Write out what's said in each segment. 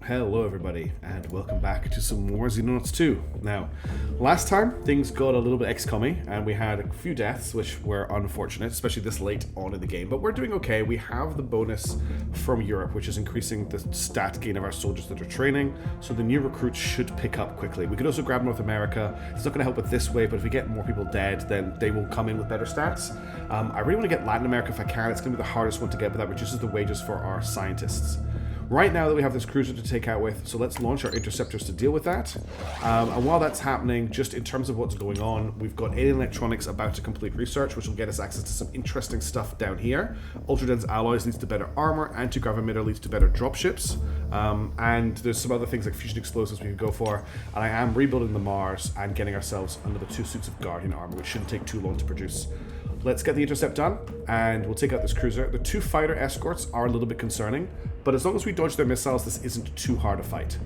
Hello everybody, and welcome back to some more Xenonauts 2. Now, last time things got a little bit XCOM-y, and we had a few deaths, which were unfortunate, especially this late on in the game, but we're doing okay. We have the bonus from Europe, which is increasing the stat gain of our soldiers that are training, so the new recruits should pick up quickly. We could also grab North America. It's not going to help with this way, but if we get more people dead, then they will come in with better stats. I really want to get Latin America if I can. It's going to be the hardest one to get, but that reduces the wages for our scientists. Right now that we have this cruiser to take out with, so let's launch our interceptors to deal with that. And while that's happening, just in terms of what's going on, we've got alien electronics about to complete research, which will get us access to some interesting stuff down here. Ultra-dense alloys leads to better armor, anti-grav emitter leads to better dropships, and there's some other things like fusion explosives we can go for. And I am rebuilding the Mars and getting ourselves another 2 suits of Guardian armor, which shouldn't take too long to produce. Let's get the intercept done, and we'll take out this cruiser. The 2 fighter escorts are a little bit concerning, but as long as we dodge their missiles, this isn't too hard a fight.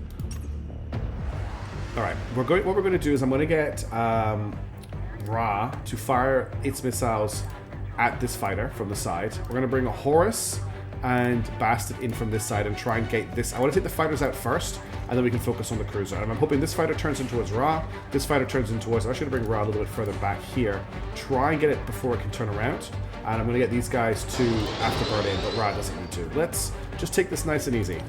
Alright, what we're going to do is I'm going to get Ra to fire its missiles at this fighter from the side. We're going to bring a Horus and Bastard in from this side and try and get this. I want to take the fighters out first, and then we can focus on the cruiser. And I'm hoping this fighter turns in towards Ra, this fighter turns in towards... I'm actually going to bring Ra a little bit further back here. Try and get it before it can turn around. And I'm going to get these guys to afterburn in, but Ra doesn't need to. Let's just take this nice and easy.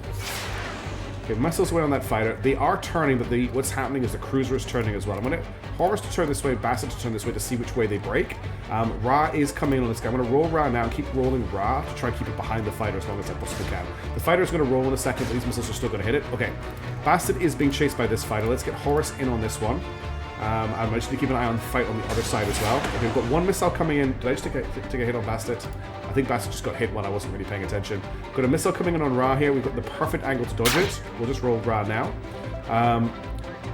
Okay, missiles away on that fighter. They are turning, but what's happening is the cruiser is turning as well. I'm going to Horus to turn this way, Bastard to turn this way to see which way they break. Ra is coming in on this guy. I'm going to roll Ra now and keep rolling Ra to try and keep it behind the fighter as long as I possibly can. The fighter is going to roll in a second, but these missiles are still going to hit it. Okay, Bastard is being chased by this fighter. Let's get Horus in on this one. I'm just going to keep an eye on the fight on the other side as well. Okay, we've got one missile coming in. Did I just take a hit on Bastard? I think Bastard just got hit when I wasn't really paying attention. Got a missile coming in on Ra here. We've got the perfect angle to dodge it. We'll just roll Ra now.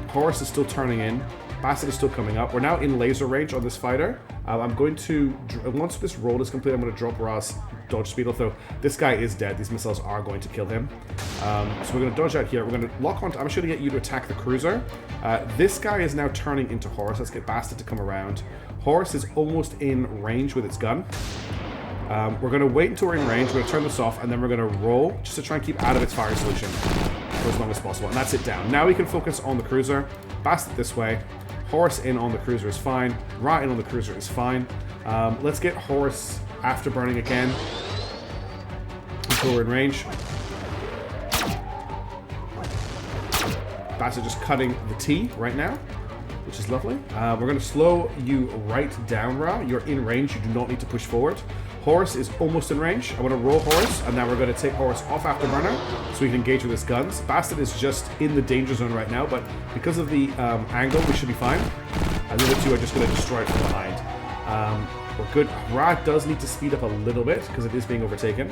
Horus is still turning in. Bastard is still coming up. We're now in laser range on this fighter. I'm going to, once this roll is complete, I'm going to drop Ra's dodge speed, although this guy is dead. These missiles are going to kill him. So we're going to dodge out here. We're going to lock on. I'm just going to get you to attack the cruiser. This guy is now turning into Horus. Let's get Bastard to come around. Horus is almost in range with its gun. We're going to wait until we're in range. We're going to turn this off, and then we're going to roll just to try and keep out of its fire solution for as long as possible. And that's it down. Now we can focus on the cruiser. Bastard this way. Horus in on the cruiser is fine. Ra in on the cruiser is fine. Let's get Horus afterburning again until we're in range. Bastard just cutting the T right now, which is lovely. We're going to slow you right down, Ra. You're in range. You do not need to push forward. Horus is almost in range. I'm going to roll Horus, and now we're going to take Horus off afterburner so we can engage with his guns. Bastard is just in the danger zone right now, but because of the angle, we should be fine. And the other 2 are just going to destroy it from behind. We're good. Ra does need to speed up a little bit because it is being overtaken.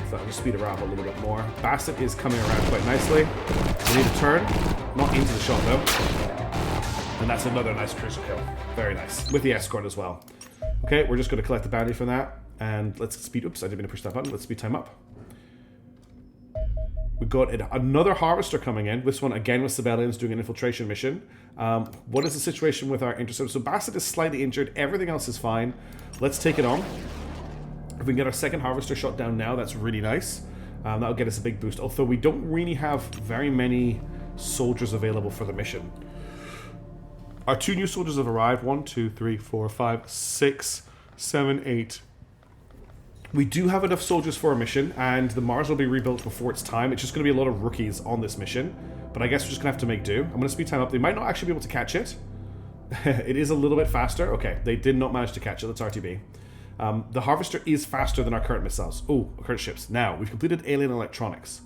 So I'll just speed it up a little bit more. Bastard is coming around quite nicely. We need to turn. Not into the shot, though. And that's another nice cruiser kill. Very nice. With the escort as well. Okay, we're just going to collect the bounty from that, and let's speed... Oops, I didn't mean to push that button. Let's speed time up. We've got another Harvester coming in. This one, again, with civilians doing an infiltration mission. What is the situation with our interceptor? So Bastard is slightly injured. Everything else is fine. Let's take it on. If we can get our second Harvester shot down now, that's really nice. That'll get us a big boost. Although we don't really have very many soldiers available for the mission. Our 2 new soldiers have arrived. 1, 2, 3, 4, 5, 6, 7, 8. We do have enough soldiers for a mission, and the Mars will be rebuilt before it's time. It's just going to be a lot of rookies on this mission, but I guess we're just going to have to make do. I'm going to speed time up. They might not actually be able to catch it. It is a little bit faster. Okay, they did not manage to catch it. That's RTB. The Harvester is faster than our current missiles. Oh, current ships. Now, we've completed alien electronics.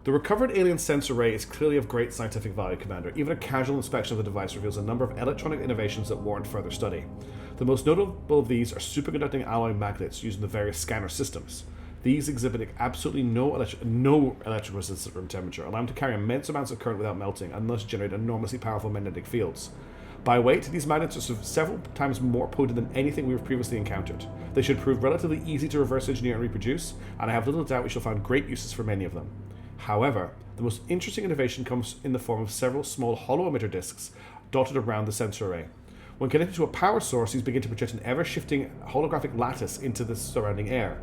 The recovered alien sensor array is clearly of great scientific value, Commander. Even a casual inspection of the device reveals a number of electronic innovations that warrant further study. The most notable of these are superconducting alloy magnets used in the various scanner systems. These exhibit absolutely no electrical resistance at room temperature, allowing them to carry immense amounts of current without melting, and thus generate enormously powerful magnetic fields. By weight, these magnets are several times more potent than anything we've previously encountered. They should prove relatively easy to reverse engineer and reproduce, and I have little doubt we shall find great uses for many of them. However, the most interesting innovation comes in the form of several small hollow emitter discs dotted around the sensor array. When connected to a power source, these begin to project an ever-shifting holographic lattice into the surrounding air.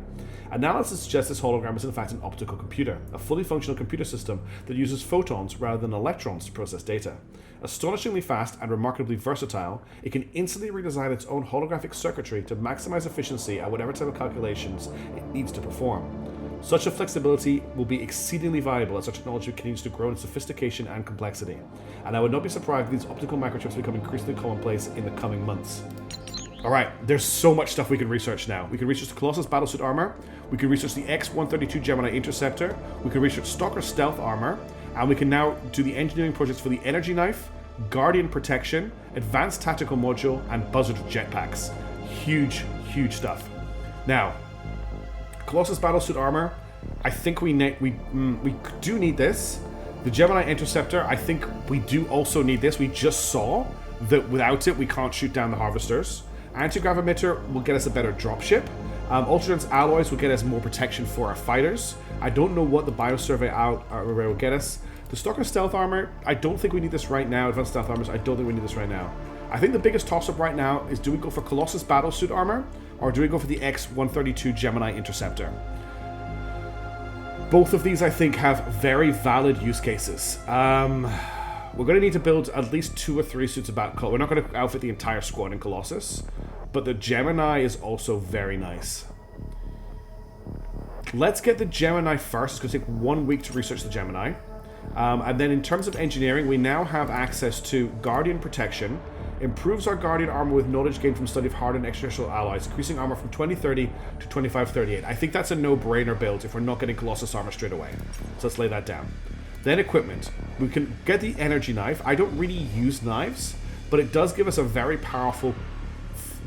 Analysis suggests this hologram is in fact an optical computer, a fully functional computer system that uses photons rather than electrons to process data. Astonishingly fast and remarkably versatile, it can instantly redesign its own holographic circuitry to maximize efficiency at whatever type of calculations it needs to perform. Such a flexibility will be exceedingly valuable as our technology continues to grow in sophistication and complexity, and I would not be surprised if these optical microchips become increasingly commonplace in the coming months. Alright, there's so much stuff we can research now. We can research the Colossus battlesuit armor, we can research the X-132 Gemini interceptor, we can research Stalker stealth armor, and we can now do the engineering projects for the energy knife, Guardian protection, advanced tactical module, and buzzard jetpacks. Huge, huge stuff. Now, Colossus battlesuit armor, I think we do need this. The Gemini interceptor, I think we do also need this. We just saw that without it, we can't shoot down the harvesters. Anti-grav emitter will get us a better dropship. Ultradense alloys will get us more protection for our fighters. I don't know what the biosurvey armor will get us. The Stalker stealth armor, I don't think we need this right now. Advanced stealth armors, I don't think we need this right now. I think the biggest toss-up right now is, do we go for Colossus battlesuit armor, or do we go for the X-132 Gemini interceptor? Both of these, I think, have very valid use cases. We're going to need to build at least 2 or 3 suits of battle. We're not going to outfit the entire squad in Colossus, but the Gemini is also very nice. Let's get the Gemini first. It's going to take 1 week to research the Gemini. And then in terms of engineering, we now have access to Guardian protection. Improves our Guardian armor with knowledge gained from study of hardened extraterrestrial allies, increasing armor from 2030 to 2538. I think that's a no-brainer build if we're not getting Colossus armor straight away. So let's lay that down. Then equipment. We can get the energy knife. I don't really use knives, but it does give us a very powerful,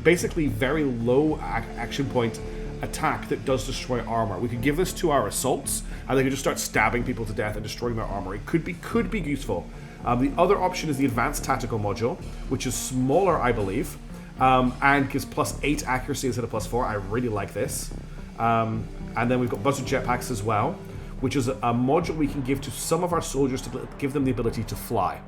basically very low action point attack that does destroy armor. We could give this to our assaults, and they could just start stabbing people to death and destroying their armor. It could be useful. The other option is the advanced tactical module, which is smaller, I believe, and gives +8 accuracy instead of +4. I really like this. And then we've got buzzard jetpacks as well, which is a module we can give to some of our soldiers to give them the ability to fly,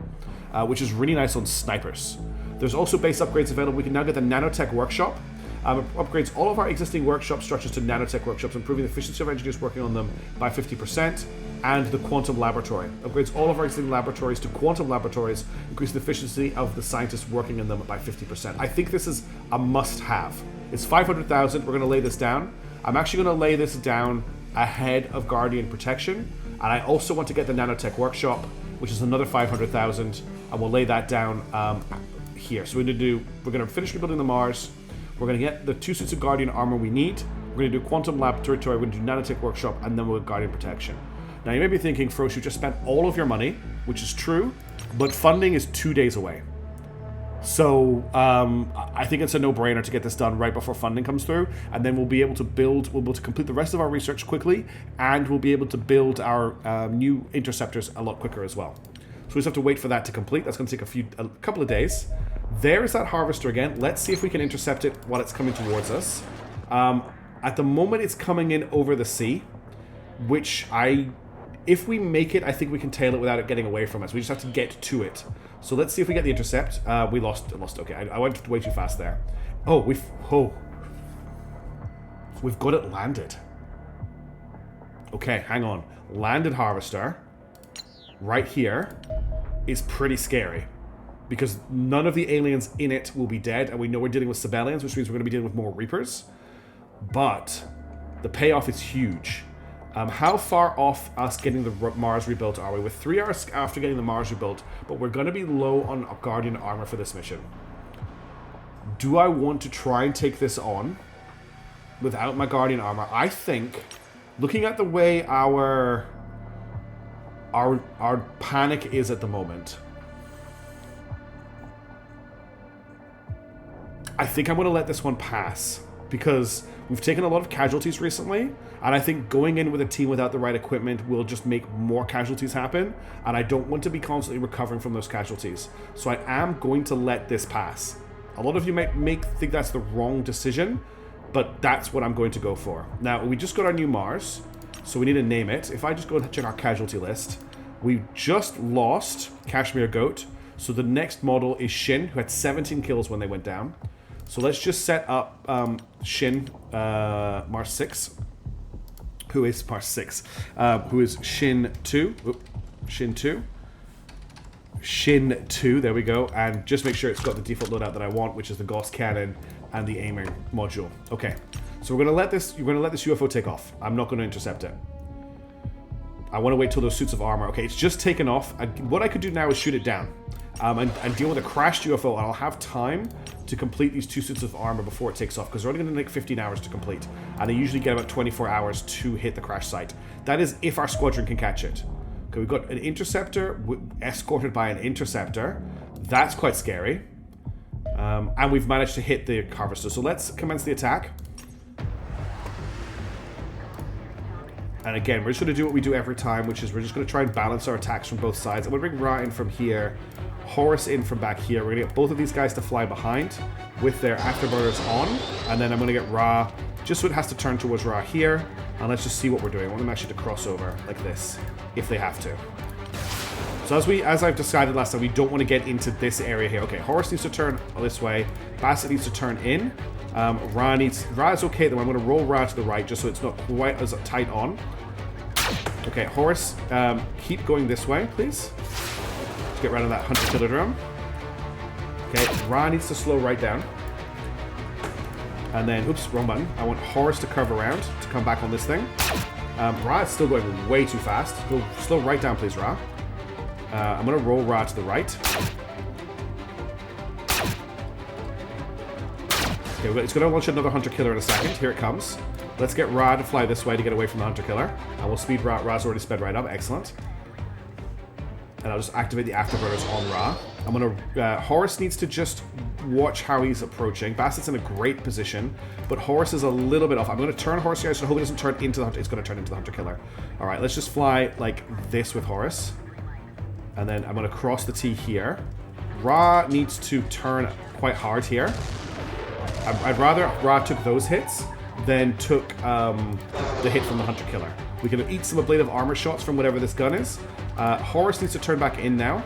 which is really nice on snipers. There's also base upgrades available. We can now get the nanotech workshop. Upgrades all of our existing workshop structures to nanotech workshops, improving the efficiency of engineers working on them by 50%, and the quantum laboratory. Upgrades all of our existing laboratories to quantum laboratories, increasing the efficiency of the scientists working in them by 50%. I think this is a must-have. It's 500,000. We're going to lay this down. I'm actually going to lay this down ahead of Guardian protection, and I also want to get the nanotech workshop, which is another 500,000, and we'll lay that down here. So we're going to finish rebuilding the Mars. We're going to get the 2 suits of Guardian armor we need. We're going to do Quantum Laboratory, we're going to do Nanotech Workshop, and then we'll get Guardian Protection. Now you may be thinking, Frosh, you just spent all of your money, which is true, but funding is 2 days away. So I think it's a no-brainer to get this done right before funding comes through, and then we'll be able to complete the rest of our research quickly, and we'll be able to build our new interceptors a lot quicker as well. So we just have to wait for that to complete. That's going to take a couple of days. There is that harvester again. Let's see if we can intercept it while it's coming towards us. At the moment, it's coming in over the sea, which if we make it, I think we can tail it without it getting away from us. We just have to get to it. So let's see if we get the intercept. We lost. Okay, I went way too fast there. We've got it landed. Okay, hang on. Landed harvester right here is pretty scary, because none of the aliens in it will be dead, and we know we're dealing with Sibelians, which means we're going to be dealing with more Reapers. But the payoff is huge. How far off us getting the Mars rebuilt are we? We're 3 hours after getting the Mars rebuilt, but we're going to be low on Guardian armor for this mission. Do I want to try and take this on without my Guardian armor? I think, looking at the way our panic is at the moment, I think I'm going to let this one pass, because we've taken a lot of casualties recently, and I think going in with a team without the right equipment will just make more casualties happen, and I don't want to be constantly recovering from those casualties. So I am going to let this pass. A lot of you might think that's the wrong decision, but that's what I'm going to go for. Now, we just got our new Mars, so we need to name it. If I just go and check our casualty list, we just lost Kashmir Goat, so the next model is Shin, who had 17 kills when they went down. So let's just set up Shin, Mars 6. who is part 6, who is Shin 2. Oop, Shin 2. Shin 2, there we go. And just make sure it's got the default loadout that I want, which is the Gauss cannon and the aiming module. Okay, so we're gonna let this UFO take off. I'm not gonna intercept it. I want to wait till those suits of armor. Okay, it's just taken off. What I could do now is shoot it down and deal with a crashed UFO, and I'll have time to complete these 2 suits of armor before it takes off, because they're only going to take 15 hours to complete, and they usually get about 24 hours to hit the crash site. That is if our squadron can catch it. Okay, we've got an interceptor escorted by an interceptor. That's quite scary. And we've managed to hit the harvester. So let's commence the attack. And again, we're just going to do what we do every time, which is we're just going to try and balance our attacks from both sides. I'm going to bring Ra in from here, Horus in from back here. We're going to get both of these guys to fly behind with their afterburners on. And then I'm going to get Ra, just so it has to turn towards Ra here. And let's just see what we're doing. I want them actually to cross over like this, if they have to. So as I've decided last time, we don't want to get into this area here. Okay, Horus needs to turn this way. Bassett needs to turn in. Ra is okay though. I'm going to roll Ra to the right just so it's not quite as tight on. Okay, Horus, keep going this way, please. Let's get rid of that hunter-killer drone. Okay, Ra needs to slow right down. And then, oops, wrong button. I want Horus to curve around to come back on this thing. Ra is still going way too fast. Go slow right down, please, Ra. I'm going to roll Ra to the right. Okay, it's going to launch another hunter-killer in a second. Here it comes. Let's get Ra to fly this way to get away from the hunter-killer. And we'll speed Ra. Ra's already sped right up. Excellent. And I'll just activate the afterburners on Ra. I'm going to... Horus needs to just watch how he's approaching. Bassett's in a great position, but Horus is a little bit off. I'm going to turn Horus here, so I hope it doesn't turn into the hunter. It's going to turn into the hunter-killer. All right, let's just fly like this with Horus. And then I'm going to cross the T here. Ra needs to turn quite hard here. I'd rather Ra took those hits than took the hit from the hunter-killer. We can eat some ablative armor shots from whatever this gun is. Horus needs to turn back in now.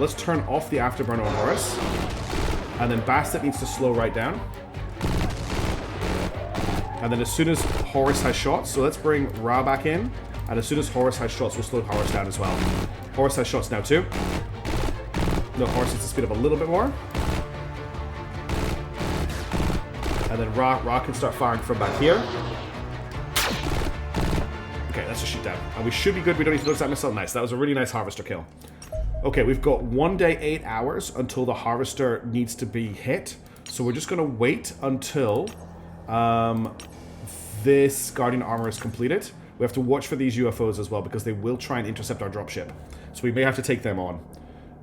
Let's turn off the afterburner on Horus. And then Bassett needs to slow right down. And then as soon as Horus has shots, so let's bring Ra back in. And as soon as Horus has shots, we'll slow Horus down as well. Horus has shots now too. No, Horus needs to speed up a little bit more. And then Ra can start firing from back here. Okay, let's just shoot down. And we should be good. We don't need to lose that missile. Nice. That was a really nice harvester kill. Okay, we've got 1 day, 8 hours until the harvester needs to be hit. So we're just going to wait until this Guardian armor is completed. We have to watch for these UFOs as well, because they will try and intercept our dropship. So we may have to take them on.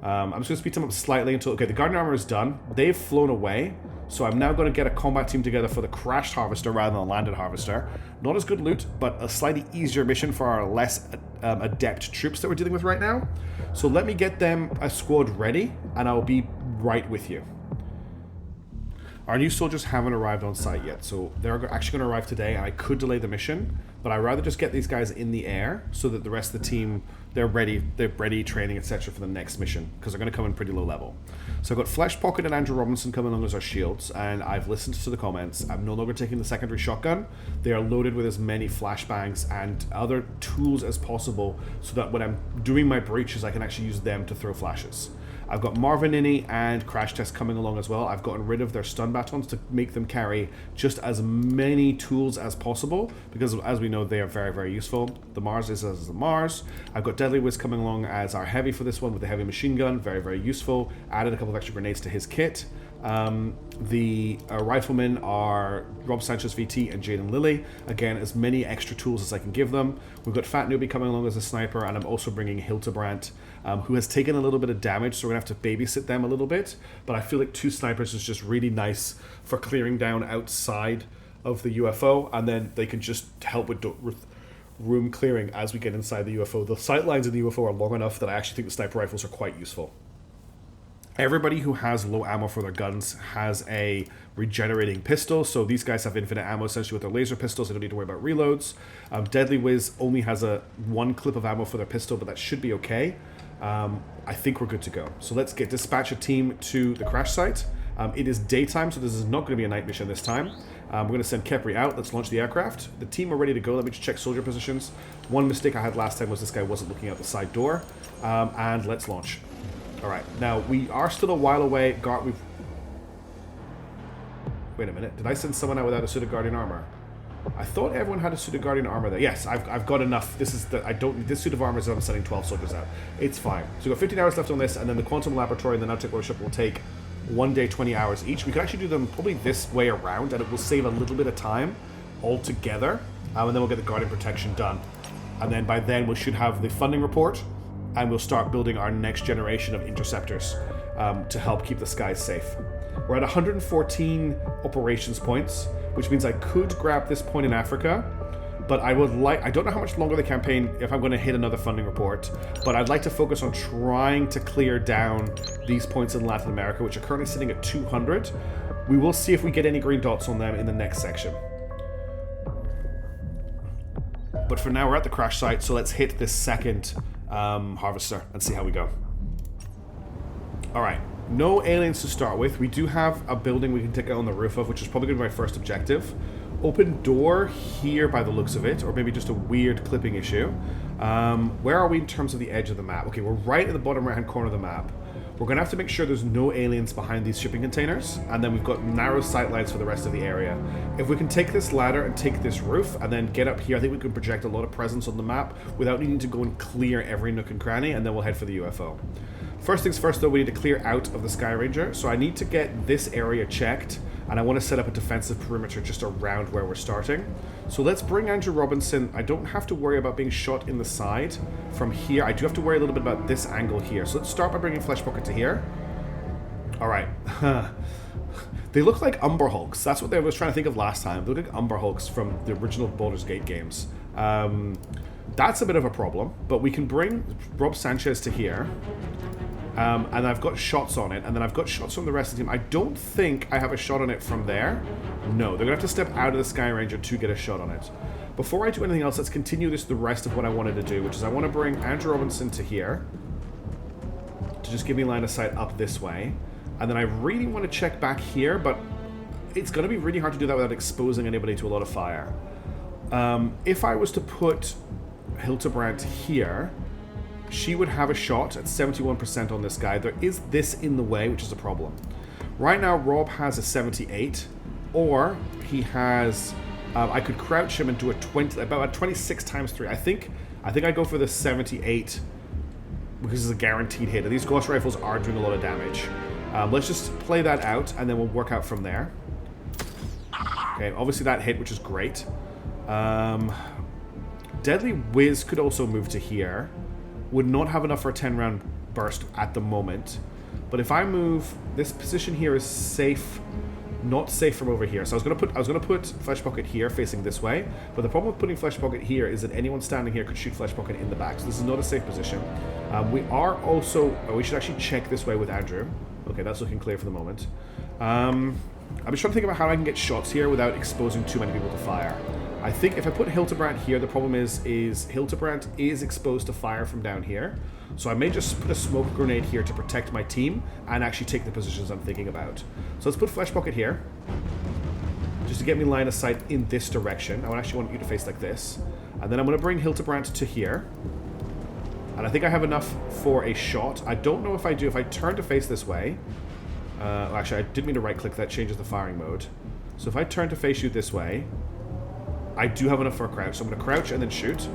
I'm just going to speed them up slightly until... Okay, the Guardian armor is done. They've flown away. So I'm now going to get a combat team together for the crashed harvester rather than the landed harvester. Not as good loot, but a slightly easier mission for our less adept troops that we're dealing with right now. So let me get them a squad ready, and I'll be right with you. Our new soldiers haven't arrived on site yet, so they're actually going to arrive today, and I could delay the mission, but I'd rather just get these guys in the air so that the rest of the team, they're ready, training, etc. for the next mission, because they're going to come in pretty low level. So I've got Flesh Pocket and Andrew Robinson coming along as our shields, and I've listened to the comments. I'm no longer taking the secondary shotgun. They are loaded with as many flashbangs and other tools as possible, so that when I'm doing my breaches, I can actually use them to throw flashes. I've got Marvin Innie and Crash Test coming along as well. I've gotten rid of their stun batons to make them carry just as many tools as possible, because as we know, they are very, very useful. The Mars is as the Mars. I've got Deadly Wiz coming along as our heavy for this one with the heavy machine gun. Very, very useful. Added a couple of extra grenades to his kit. The riflemen are Rob Sanchez VT and Jaden Lilly. Again, as many extra tools as I can give them. We've got Fat Newbie coming along as a sniper, and I'm also bringing Hildebrandt, who has taken a little bit of damage, so we're going to have to babysit them a little bit. But I feel like 2 snipers is just really nice for clearing down outside of the UFO, and then they can just help with room clearing as we get inside the UFO. The sight lines in the UFO are long enough that I actually think the sniper rifles are quite useful. Everybody who has low ammo for their guns has a regenerating pistol, so these guys have infinite ammo essentially with their laser pistols. They don't need to worry about reloads. Deadly Wiz only has one clip of ammo for their pistol, but that should be okay. I think we're good to go. So let's dispatch a team to the crash site. It is daytime, so this is not going to be a night mission this time. We're going to send Kepri out. Let's launch the aircraft. The team are ready to go. Let me just check soldier positions. One mistake I had last time was this guy wasn't looking out the side door. And let's launch. Alright, now we are still a while away. Wait a minute. Did I send someone out without a suit of Guardian armor? I thought everyone had a suit of Guardian armor there. Yes, I've got enough. This suit of armor is I'm sending 12 soldiers out. It's fine. So we've got 15 hours left on this, and then the Quantum Laboratory and the Nanotech Workshop will take 1 day, 20 hours each. We could actually do them probably this way around, and it will save a little bit of time altogether. And then we'll get the Guardian Protection done. And then by then we should have the funding report, and we'll start building our next generation of interceptors to help keep the skies safe. We're at 114 operations points, which means I could grab this point in Africa, but I don't know how much longer the campaign, if I'm going to hit another funding report, but I'd like to focus on trying to clear down these points in Latin America, which are currently sitting at 200. We will see if we get any green dots on them in the next section. But for now, we're at the crash site, so let's hit this second harvester and see how we go. Alright. No aliens to start with. We do have a building we can take out on the roof of, which is probably going to be my first objective. Open door here by the looks of it, or maybe just a weird clipping issue. Where are we in terms of the edge of the map? Okay, we're right at the bottom right-hand corner of the map. We're going to have to make sure there's no aliens behind these shipping containers, and then we've got narrow sight lines for the rest of the area. If we can take this ladder and take this roof, and then get up here, I think we can project a lot of presence on the map without needing to go and clear every nook and cranny, and then we'll head for the UFO. First things first, though, we need to clear out of the Sky Ranger, so I need to get this area checked, and I want to set up a defensive perimeter just around where we're starting. So let's bring Andrew Robinson. I don't have to worry about being shot in the side from here. I do have to worry a little bit about this angle here. So let's start by bringing Flesh Pocket to here. Alright. They look like Umber Hulks. That's what I was trying to think of last time. They look like Umber Hulks from the original Baldur's Gate games. That's a bit of a problem, but we can bring Rob Sanchez to here. And I've got shots on it, and then I've got shots from the rest of the team. I don't think I have a shot on it from there. No, they're going to have to step out of the Sky Ranger to get a shot on it. Before I do anything else, let's continue the rest of what I wanted to do, which is I want to bring Andrew Robinson to here to just give me line of sight up this way. And then I really want to check back here, but it's going to be really hard to do that without exposing anybody to a lot of fire. If I was to put Hildebrandt here, she would have a shot at 71% on this guy. There is this in the way, which is a problem. Right now, Rob has a 78, or he has... I could crouch him and do about a 26 times 3. I think I go for the 78 because it's a guaranteed hit. And these Gauss rifles are doing a lot of damage. Let's just play that out, and then we'll work out from there. Okay, obviously that hit, which is great. Deadly Whiz could also move to here. Would not have enough for a 10-round burst at the moment. But if I move, this position here is safe, not safe from over here. So I was gonna put Flesh Pocket here, facing this way. But the problem with putting Flesh Pocket here is that anyone standing here could shoot Flesh Pocket in the back. So this is not a safe position. We are also... Oh, we should actually check this way with Andrew. Okay, that's looking clear for the moment. I'm just trying to think about how I can get shots here without exposing too many people to fire. I think if I put Hildebrandt here, the problem is Hildebrandt is exposed to fire from down here. So I may just put a smoke grenade here to protect my team and actually take the positions I'm thinking about. So let's put Flesh Pocket here, just to get me line of sight in this direction. I actually want you to face like this. And then I'm going to bring Hildebrandt to here. And I think I have enough for a shot. I don't know if I do. If I turn to face this way... actually, I didn't mean to right-click. That changes the firing mode. So if I turn to face you this way... I do have enough for a crouch, so I'm going to crouch and then shoot.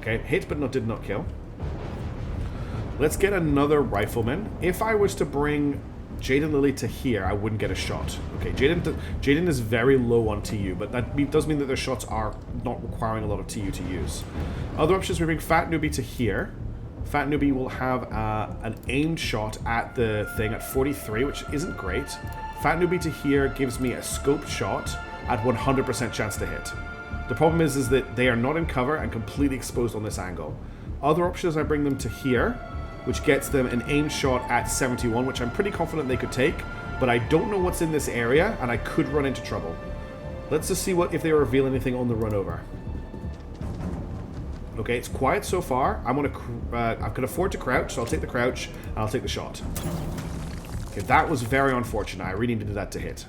Okay, hit but did not kill. Let's get another rifleman. If I was to bring Jaden Lilly to here, I wouldn't get a shot. Okay, Jaden is very low on TU, but that does mean that their shots are not requiring a lot of TU to use. Other options, we bring Fat Newbie to here. Fat Newbie will have an aimed shot at the thing at 43, which isn't great. Fat Newbie to here gives me a scoped shot at 100% chance to hit. The problem is that they are not in cover and completely exposed on this angle. Other options, I bring them to here, which gets them an aimed shot at 71, which I'm pretty confident they could take, but I don't know what's in this area, and I could run into trouble. Let's just see if they reveal anything on the run over. Okay, it's quiet so far. I can afford to crouch, so I'll take the crouch, and I'll take the shot. Okay, that was very unfortunate. I really needed that to hit.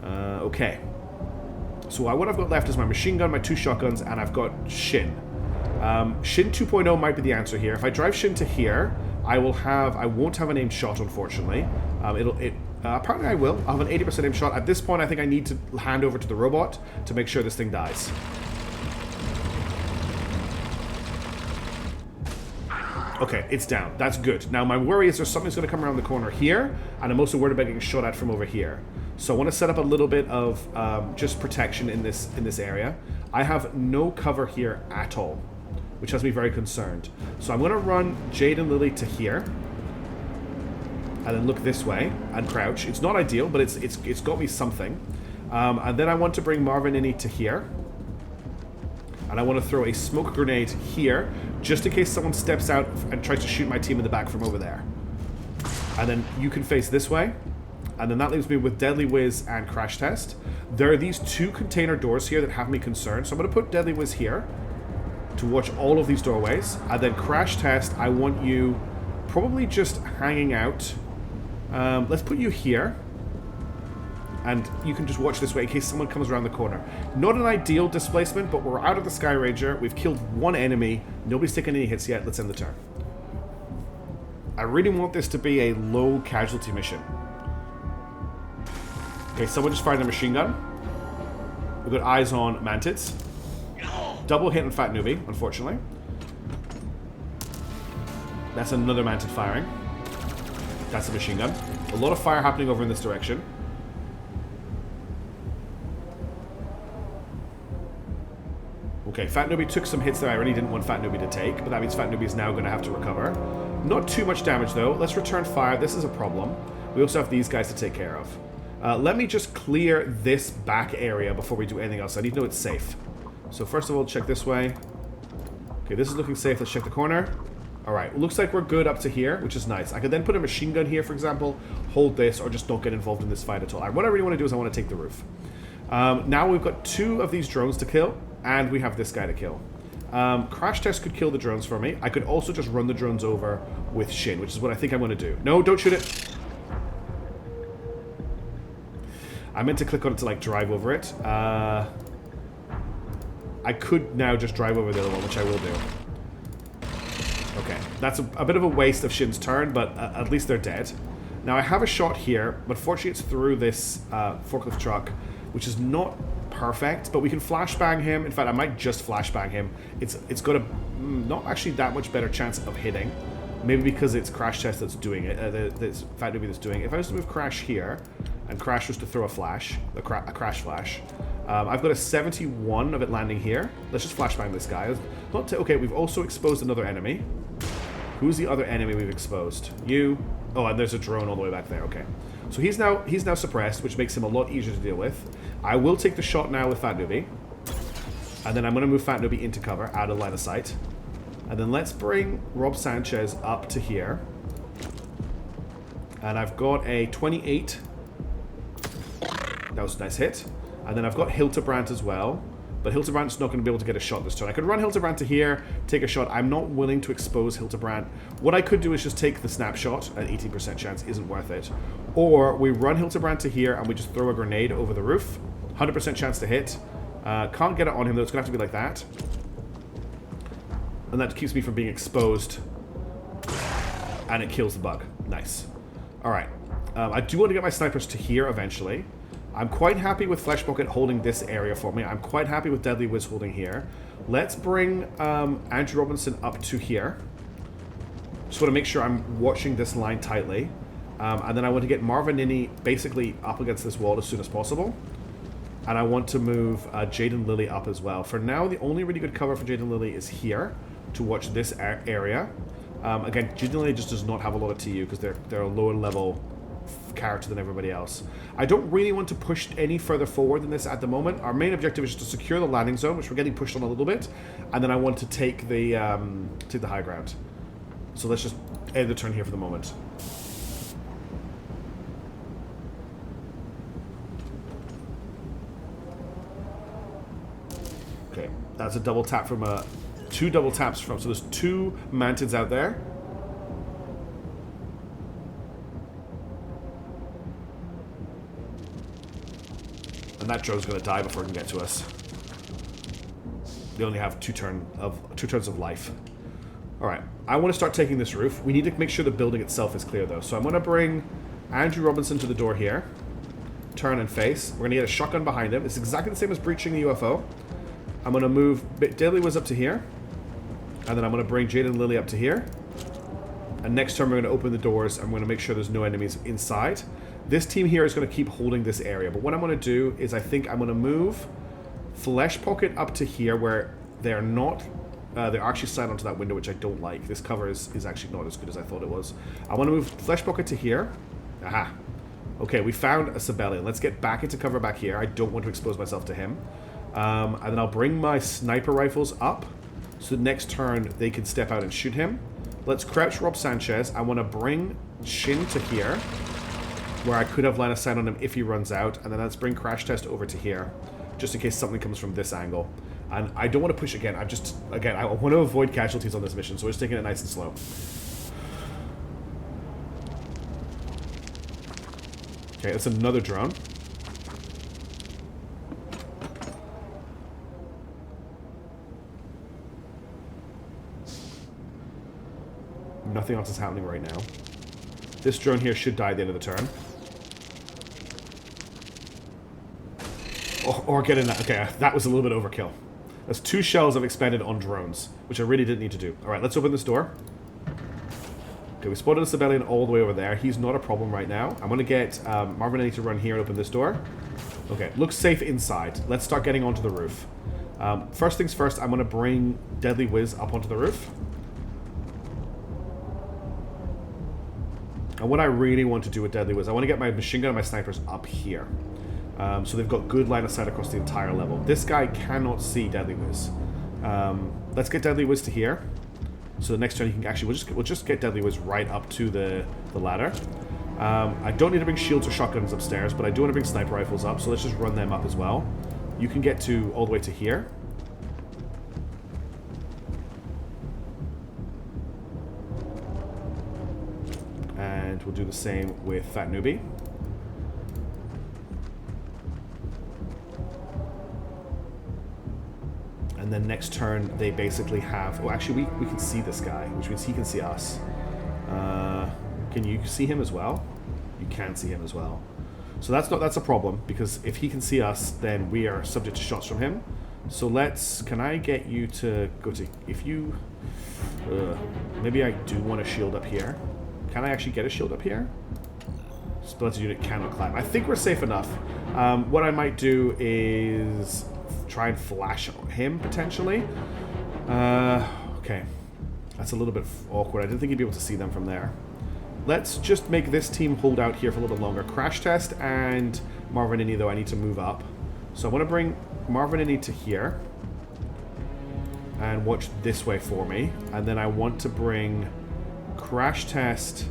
Okay. So what I've got left is my machine gun, my 2 shotguns, and I've got Shin. Shin 2.0 might be the answer here. If I drive Shin to here, I won't have an aimed shot, unfortunately. Apparently I will. I'll have an 80% aimed shot. At this point, I think I need to hand over to the robot to make sure this thing dies. Okay, it's down. That's good. Now, my worry is something's going to come around the corner here, and I'm also worried about getting shot at from over here. So I want to set up a little bit of just protection in this area. I have no cover here at all, which has me very concerned. So I'm going to run Jade and Lily to here, and then look this way and crouch. It's not ideal, but it's got me something. And then I want to bring Marvin and Innie to here. And I want to throw a smoke grenade here, just in case someone steps out and tries to shoot my team in the back from over there. And then you can face this way. And then that leaves me with Deadly Whiz and Crash Test. There are these 2 container doors here that have me concerned. So I'm going to put Deadly Whiz here to watch all of these doorways. And then Crash Test, I want you probably just hanging out. Let's put you here. And you can just watch this way in case someone comes around the corner. Not an ideal displacement, but we're out of the Sky Ranger. We've killed 1 enemy. Nobody's taken any hits yet. Let's end the turn. I really want this to be a low casualty mission. Okay, someone just fired a machine gun. We've got eyes on Mantids. Double hit on Fat Newbie, unfortunately. That's another Mantid firing. That's a machine gun. A lot of fire happening over in this direction. Okay, Fat Newbie took some hits that I really didn't want Fat Newbie to take, but that means Fat Newbie is now going to have to recover. Not too much damage, though. Let's return fire. This is a problem. We also have these guys to take care of. Let me just clear this back area before we do anything else. I need to know it's safe. So first of all, check this way. Okay, this is looking safe. Let's check the corner. Alright, looks like we're good up to here, which is nice. I could then put a machine gun here, for example, hold this, or just don't get involved in this fight at all. What I really want to do is I want to take the roof. Now we've got 2 of these drones to kill. And we have this guy to kill. Crash Test could kill the drones for me. I could also just run the drones over with Shin, which is what I think I'm going to do. No, don't shoot it. I meant to click on it to, like, drive over it. I could now just drive over the other one, which I will do. Okay, that's a bit of a waste of Shin's turn, but at least they're dead. Now, I have a shot here, but fortunately it's through this forklift truck, which is not perfect, but we can flashbang him. In fact, I might just flashbang him. It's got a not actually that much better chance of hitting. Maybe because it's Crash Test that's doing it. It's Fat Newbie that's doing it. If I was to move Crash here, and Crash was to throw a flash, a Crash Flash, I've got a 71 of it landing here. Let's just flashbang this guy. Okay, we've also exposed another enemy. Who's the other enemy we've exposed? You. Oh, and there's a drone all the way back there. Okay. So he's now suppressed, which makes him a lot easier to deal with. I will take the shot now with Fat Newbie. And then I'm going to move Fat Newbie into cover, out of line of sight. And then let's bring Rob Sanchez up to here. And I've got a 28. That was a nice hit. And then I've got Hildebrand as well. But Hildebrand's not going to be able to get a shot this turn. I could run Hildebrand to here, take a shot. I'm not willing to expose Hildebrand. What I could do is just take the snapshot. An 18% chance isn't worth it. Or we run Hildebrand to here and we just throw a grenade over the roof. 100% chance to hit. Can't get it on him though. It's going to have to be like that. And that keeps me from being exposed. And it kills the bug. Nice. Alright. I do want to get my snipers to here eventually. I'm quite happy with Flesh Bucket holding this area for me. I'm quite happy with Deadly Whiz holding here. Let's bring Andrew Robinson up to here. Just want to make sure I'm watching this line tightly. And then I want to get Marvin Innie basically up against this wall as soon as possible. And I want to move Jade and Lily up as well. For now, the only really good cover for Jade and Lily is here to watch this area. Again, Jade and Lily just does not have a lot of TU because they're a lower level character than everybody else. I don't really want to push any further forward than this at the moment. Our main objective is to secure the landing zone, which we're getting pushed on a little bit, and then I want to take the high ground. So let's just end the turn here for the moment. Okay, that's a double tap from two double taps from. So there's 2 Mantids out there. And that drone's going to die before it can get to us. They only have two turns of life. Alright, I want to start taking this roof. We need to make sure the building itself is clear, though. So I'm going to bring Andrew Robinson to the door here. Turn and face. We're going to get a shotgun behind him. It's exactly the same as breaching the UFO. I'm going to move Deadly Wiz up to here. And then I'm going to bring Jade and Lily up to here. And next turn we're going to open the doors and we're going to make sure there's no enemies inside. This team here is going to keep holding this area. But what I'm going to do is I think I'm going to move Flesh Pocket up to here where they're not... they're actually signed onto that window, which I don't like. This cover is actually not as good as I thought it was. I want to move Flesh Pocket to here. Aha. Okay, we found a Sibelian. Let's get back into cover back here. I don't want to expose myself to him. And then I'll bring my sniper rifles up. So next turn, they can step out and shoot him. Let's crouch Rob Sanchez. I want to bring Shin to here, where I could have line of sight on him if he runs out. And then let's bring Crash Test over to here, just in case something comes from this angle. And I don't want to push again. I want to avoid casualties on this mission, so we're just taking it nice and slow. Okay, that's another drone. Nothing else is happening right now. This drone here should die at the end of the turn. Or get in that. Okay, that was a little bit overkill. That's 2 shells I've expended on drones, which I really didn't need to do. Alright, let's open this door. Okay, we spotted a Sibelian all the way over there. He's not a problem right now. I'm going to get Marvin and I need to run here and open this door. Okay, looks safe inside. Let's start getting onto the roof. First things first, I'm going to bring Deadly Wiz up onto the roof. And what I really want to do with Deadly Wiz, I want to get my machine gun and my snipers up here. So they've got good line of sight across the entire level. This guy cannot see Deadly Wiz. Let's get Deadly Wiz to here. So the next turn you can actually, we'll just get Deadly Wiz right up to the ladder. I don't need to bring shields or shotguns upstairs, but I do want to bring sniper rifles up, so let's just run them up as well. You can get to all the way to here. And we'll do the same with Fat Newbie. And then next turn, they basically have... Oh, actually, we can see this guy, which means he can see us. Can you see him as well? You can see him as well. So that's a problem, because if he can see us, then we are subject to shots from him. So let's... Can I get you to go to... If you... maybe I do want a shield up here. Can I actually get a shield up here? Splinter unit cannot climb. I think we're safe enough. What I might do is try and flash him, potentially. Okay. That's a little bit awkward. I didn't think he'd be able to see them from there. Let's just make this team hold out here for a little bit longer. Crash Test and Marvin Innie, though, I need to move up. So I want to bring Marvin Innie to here. And watch this way for me. And then I want to bring Crash Test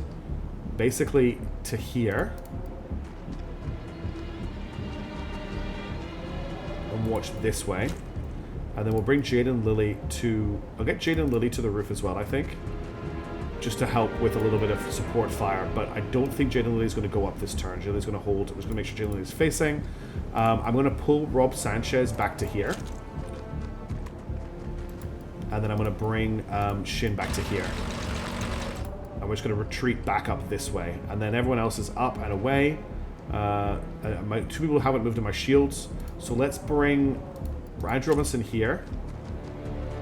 basically to here. And watch this way. And then we'll bring Jade and Lily to... I'll get Jade and Lily to the roof as well, I think. Just to help with a little bit of support fire. But I don't think Jade and Lily is going to go up this turn. Jade Lily's going to hold. I'm just going to make sure Jade and Lily is facing. I'm going to pull Rob Sanchez back to here. And then I'm going to bring Shin back to here. And we're just going to retreat back up this way. And then everyone else is up and away. My 2 people haven't moved in my shields. So let's bring Andrew Robinson here.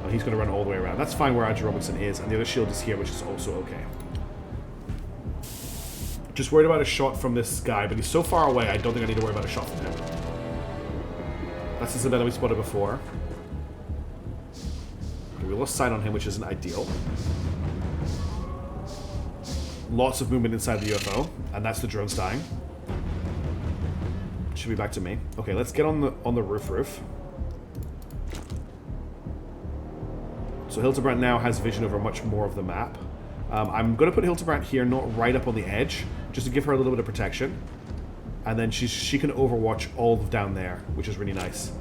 Oh, he's going to run all the way around. That's fine where Andrew Robinson is. And the other shield is here, which is also okay. Just worried about a shot from this guy. But he's so far away, I don't think I need to worry about a shot from him. That's the Isabella we spotted before. We lost sight on him, which isn't ideal. Lots of movement inside the UFO, and that's the drones dying. Should be back to me. Okay, let's get on the roof. So Hildebrand now has vision over much more of the map. I'm going to put Hildebrand here, not right up on the edge, just to give her a little bit of protection. And then she can overwatch all of down there, which is really nice.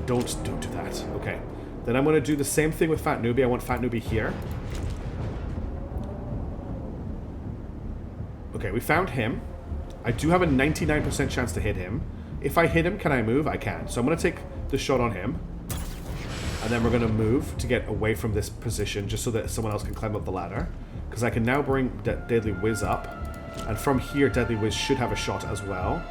Don't do that. Okay. Then I'm going to do the same thing with Fat Newbie. I want Fat Newbie here. Okay, we found him. I do have a 99% chance to hit him. If I hit him, can I move? I can. So I'm going to take the shot on him. And then we're going to move to get away from this position just so that someone else can climb up the ladder. Because I can now bring Deadly Whiz up. And from here, Deadly Whiz should have a shot as well.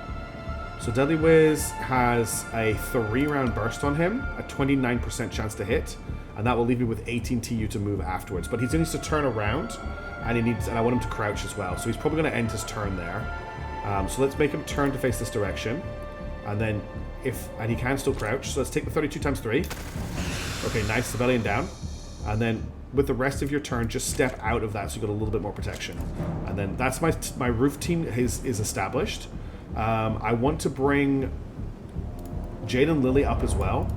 So Deadly Whiz has a 3-round burst on him, a 29% chance to hit. And that will leave me with 18 TU to move afterwards. But he needs to turn around. And I want him to crouch as well. So he's probably going to end his turn there. So let's make him turn to face this direction. And then and he can still crouch. So let's take the 32 times 3. Okay, nice. Civilian down. And then with the rest of your turn, just step out of that so you got a little bit more protection. And then that's my roof team is established. I want to bring Jade and Lily up as well.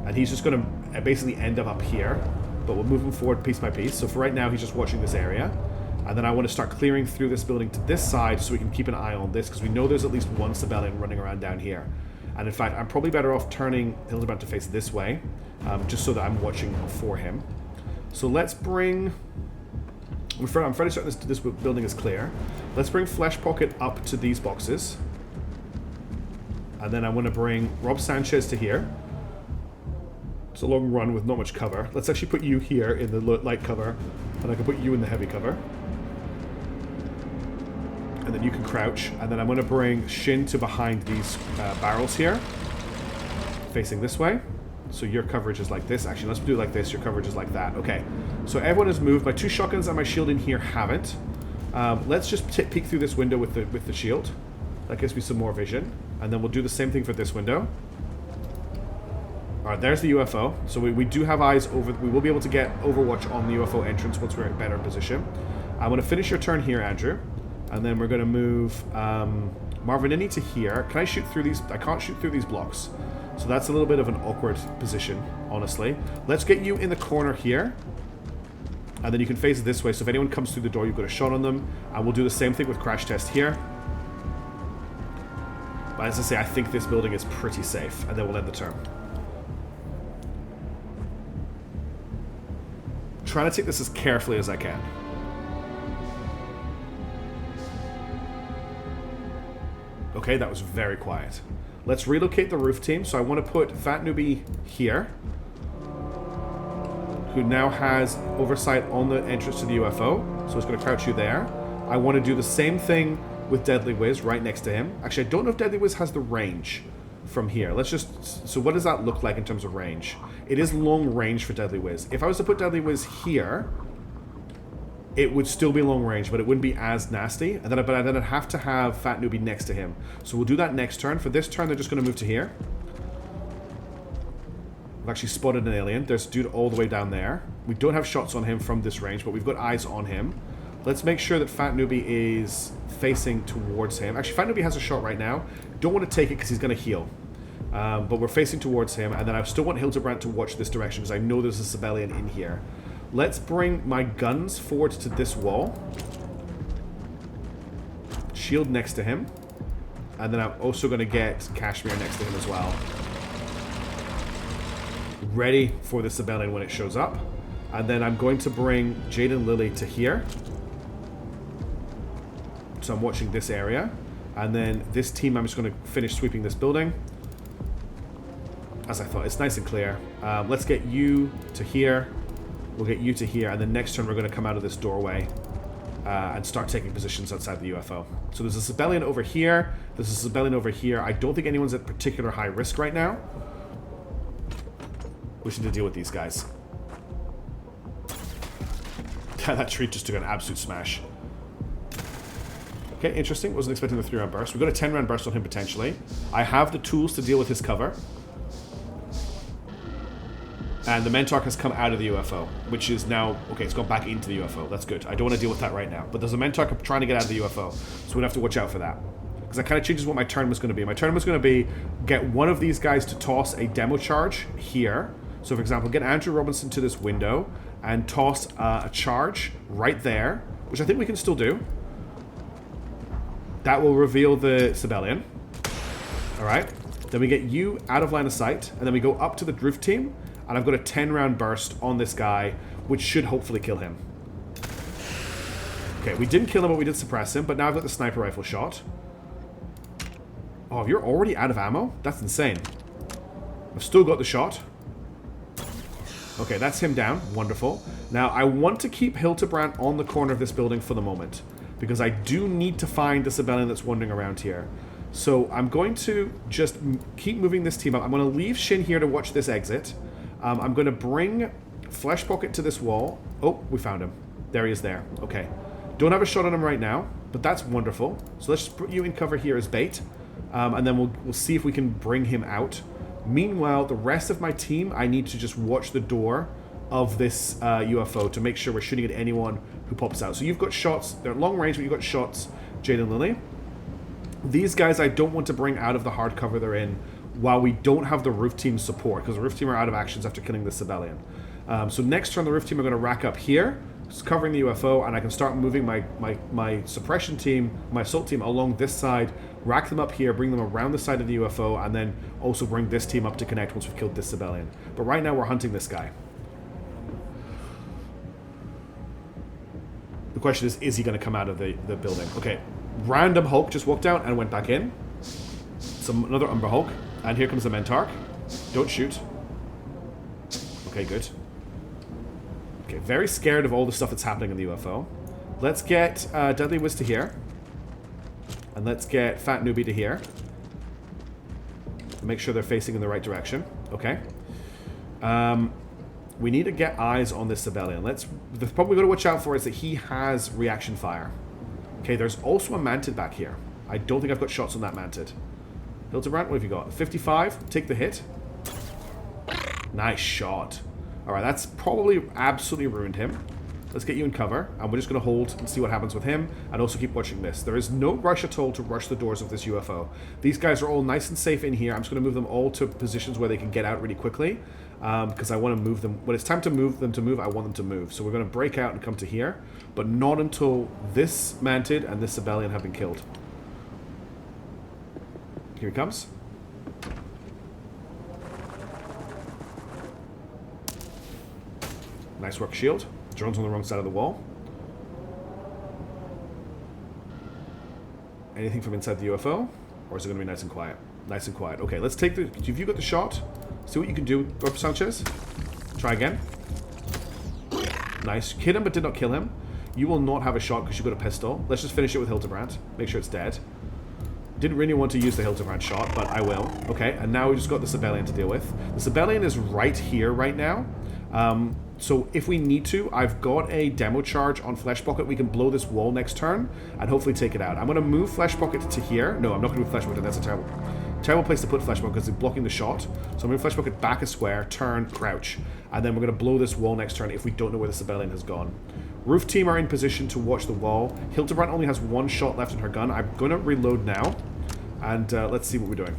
And he's just going to basically end up here. But we'll move him forward piece by piece. So for right now, he's just watching this area. And then I want to start clearing through this building to this side so we can keep an eye on this. Because we know there's at least one civilian running around down here. And in fact, I'm probably better off turning Hildebrand to face this way. Just so that I'm watching for him. So let's bring... I'm fairly certain this building is clear. Let's bring Flesh Pocket up to these boxes. And then I want to bring Rob Sanchez to here. It's a long run with not much cover. Let's actually put you here in the light cover. And I can put you in the heavy cover. And then you can crouch. And then I'm going to bring Shin to behind these barrels here. Facing this way. So your coverage is like this. Actually, let's do it like this. Your coverage is like that. Okay. So everyone has moved. My 2 shotguns and my shield in here haven't. Let's just peek through this window with the shield. That gives me some more vision. And then we'll do the same thing for this window. Alright, there's the UFO. So we do have eyes over... We will be able to get Overwatch on the UFO entrance once we're in better position. I'm going to finish your turn here, Andrew. And then we're going to move Marvinini to here. Can I shoot through these? I can't shoot through these blocks. So that's a little bit of an awkward position, honestly. Let's get you in the corner here. And then you can face it this way. So if anyone comes through the door, you've got a shot on them. And we'll do the same thing with Crash Test here. But as I say, I think this building is pretty safe. And then we'll end the turn. Trying to take this as carefully as I can. Okay, that was very quiet. Let's relocate the roof team. So I want to put Fat Newbie here, who now has oversight on the entrance to the UFO. So it's going to crouch you there. I want to do the same thing with Deadly Whiz right next to him. Actually, I don't know if Deadly Whiz has the range from here. Let's just... So what does that look like in terms of range? It is long range for Deadly Whiz. If I was to put Deadly Whiz here, it would still be long range, but it wouldn't be as nasty. And then, but then I'd have to have Fat Newbie next to him. So we'll do that next turn. For this turn, they're just going to move to here. I've actually spotted an alien. There's a dude all the way down there. We don't have shots on him from this range, but we've got eyes on him. Let's make sure that Fat Newbie is facing towards him. Actually, Fat Newbie has a shot right now. Don't want to take it because he's going to heal. But we're facing towards him. And then I still want Hildebrand to watch this direction because I know there's a civilian in here. Let's bring my guns forward to this wall. Shield next to him. And then I'm also going to get Kashmir next to him as well. Ready for the civilian when it shows up. And then I'm going to bring Jade and Lily to here. So I'm watching this area. And then this team, I'm just going to finish sweeping this building. As I thought, it's nice and clear. Let's get you to here. We'll get you to here, and then next turn we're going to come out of this doorway and start taking positions outside the UFO. So there's a civilian over here. There's a civilian over here. I don't think anyone's at particular high risk right now. We should deal with these guys. That tree just took an absolute smash. Okay, interesting. Wasn't expecting the 3-round burst. We've got a 10-round burst on him potentially. I have the tools to deal with his cover. And the Mentark has come out of the UFO, which is now... Okay, it's gone back into the UFO. That's good. I don't want to deal with that right now. But there's a Mentark trying to get out of the UFO, so we'd have to watch out for that. Because that kind of changes what my turn was going to be. My turn was going to be get one of these guys to toss a demo charge here. So, for example, get Andrew Robinson to this window and toss a charge right there, which I think we can still do. That will reveal the civilian. Alright. Then we get you out of line of sight, and then we go up to the roof team. And I've got a 10-round burst on this guy, which should hopefully kill him. Okay, we didn't kill him, but we did suppress him. But now I've got the sniper rifle shot. Oh, you're already out of ammo? That's insane. I've still got the shot. Okay, that's him down. Wonderful. Now, I want to keep Hildebrand on the corner of this building for the moment, because I do need to find the civilian that's wandering around here. So I'm going to just keep moving this team up. I'm going to leave Shin here to watch this exit. I'm going to bring Flesh Pocket to this wall. Oh, we found him. There he is there. Okay. Don't have a shot on him right now, but that's wonderful. So let's just put you in cover here as bait. And then we'll see if we can bring him out. Meanwhile, the rest of my team, I need to just watch the door of this UFO to make sure we're shooting at anyone who pops out. So you've got shots. They're at long range, but you've got shots, Jade and Lily. These guys I don't want to bring out of the hard cover they're in while we don't have the roof team support, because the roof team are out of actions after killing the civilian. So next turn, the roof team are going to rack up here, covering the UFO, and I can start moving my suppression team, my assault team along this side, rack them up here, bring them around the side of the UFO, and then also bring this team up to connect once we've killed this civilian. But right now we're hunting this guy. The question is he going to come out of the building? Okay, random Hulk just walked out and went back in. Another Umber Hulk, and here comes the Mentark. Don't shoot. Okay, good. Okay, very scared of all the stuff that's happening in the UFO. Let's get Deadly Wiz to here. And let's get Fat Newbie to here. Make sure they're facing in the right direction. Okay. We need to get eyes on this civilian. The problem we've got to watch out for is that he has reaction fire. Okay, there's also a Mantid back here. I don't think I've got shots on that Mantid. Hildebrand, what have you got? 55. Take the hit. Nice shot. Alright, that's probably absolutely ruined him. Let's get you in cover, and we're just going to hold and see what happens with him, and also keep watching this. There is no rush at all to rush the doors of this UFO. These guys are all nice and safe in here. I'm just going to move them all to positions where they can get out really quickly, because I want to move them. When it's time to move them to move, I want them to move. So we're going to break out and come to here, but not until this Mantid and this civilian have been killed. Here he comes. Nice work, shield. Drone's on the wrong side of the wall. Anything from inside the UFO? Or is it going to be nice and quiet? Nice and quiet. Okay, let's take the... Have you got the shot? See what you can do, Rob Sanchez. Try again. Nice. Hit him but did not kill him. You will not have a shot because you've got a pistol. Let's just finish it with Hildebrand. Make sure it's dead. Didn't really want to use the Hildebrand shot, but I will. Okay, and now we just got the civilian to deal with. The civilian is right here right now. So if we need to, I've got a demo charge on Flesh Pocket. We can blow this wall next turn and hopefully take it out. I'm going to move Flesh Pocket to here. No, I'm not going to move Flesh Pocket. That's a terrible place to put Flesh Pocket because it's blocking the shot. So I'm going to move Flesh Pocket back a square, turn, crouch. And then we're going to blow this wall next turn if we don't know where the civilian has gone. Roof team are in position to watch the wall. Hildebrand only has one shot left in her gun. I'm going to reload now. And let's see what we're doing.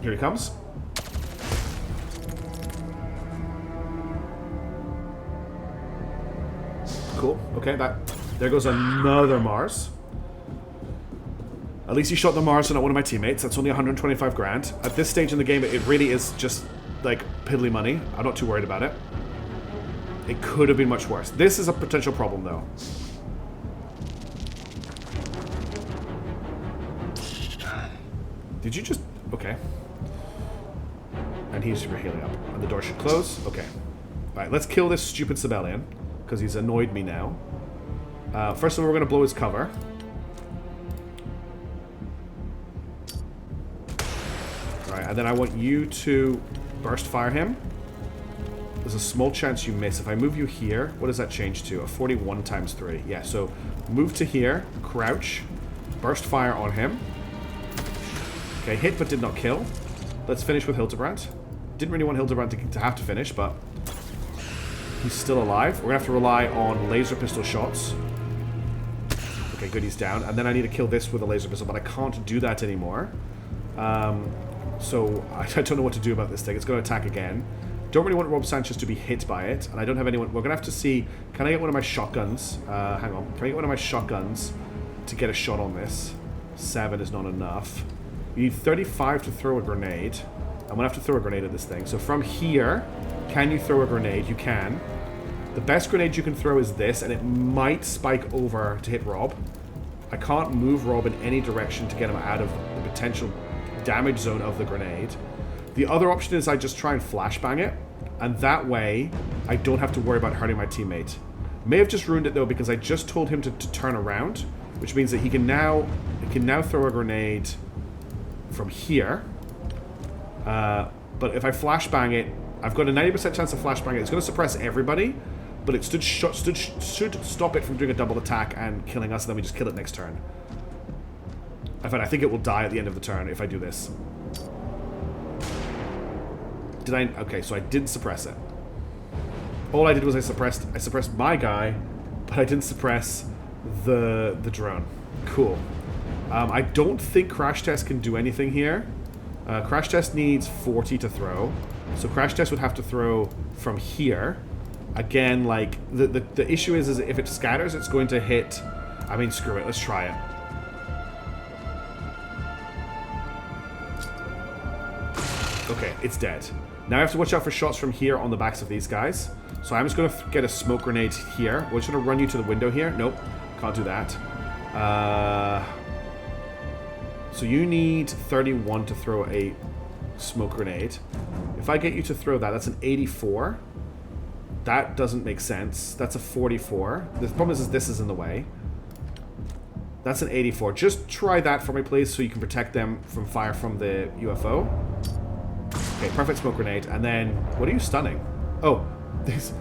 Here he comes. Cool. Okay, there goes another Mars. At least he shot the Mars and not one of my teammates. That's only 125 grand. At this stage in the game, it really is just, like, piddly money. I'm not too worried about it. It could have been much worse. This is a potential problem, though. Did you just... Okay. And he's super healing up. And the door should close. Okay. Alright, let's kill this stupid civilian. Because he's annoyed me now. First of all, we're going to blow his cover. Alright, and then I want you to burst fire him. There's a small chance you miss. If I move you here, what does that change to? A 41 times 3. Yeah, so move to here, crouch, burst fire on him. Okay, hit but did not kill. Let's finish with Hildebrand. Didn't really want Hildebrand to have to finish, but he's still alive. We're going to have to rely on laser pistol shots. Okay, good, he's down. And then I need to kill this with a laser pistol, but I can't do that anymore. So I don't know what to do about this thing. It's going to attack again. Don't really want Rob Sanchez to be hit by it, and I don't have anyone... We're going to have to see... Can I get one of my shotguns? Hang on. Can I get one of my shotguns to get a shot on this? 7 is not enough. You need 35 to throw a grenade. I'm going to have to throw a grenade at this thing. So from here, can you throw a grenade? You can. The best grenade you can throw is this, and it might spike over to hit Rob. I can't move Rob in any direction to get him out of the potential damage zone of the grenade. The other option is I just try and flashbang it, and that way I don't have to worry about hurting my teammate. May have just ruined it though, because I just told him to turn around, which means that he can now throw a grenade from here. But if I flashbang it, I've got a 90% chance of flashbang it. It's going to suppress everybody, but it should stop it from doing a double attack and killing us, and then we just kill it next turn. In fact, I think it will die at the end of the turn if I do this. Did I? Okay, so I didn't suppress it. All I did was I suppressed my guy, but I didn't suppress the drone. Cool. I don't think Crash Test can do anything here. Crash Test needs 40 to throw, so Crash Test would have to throw from here. Again, like the issue is if it scatters, it's going to hit. I mean, screw it. Let's try it. Okay, it's dead. Now I have to watch out for shots from here on the backs of these guys. So I'm just going to get a smoke grenade here. We're just going to run you to the window here. Nope, can't do that. So you need 31 to throw a smoke grenade. If I get you to throw that, that's an 84. That doesn't make sense. That's a 44. The problem is this is in the way. That's an 84. Just try that for me, please, so you can protect them from fire from the UFO. Okay, perfect smoke grenade. And then, what are you stunning? Oh, these...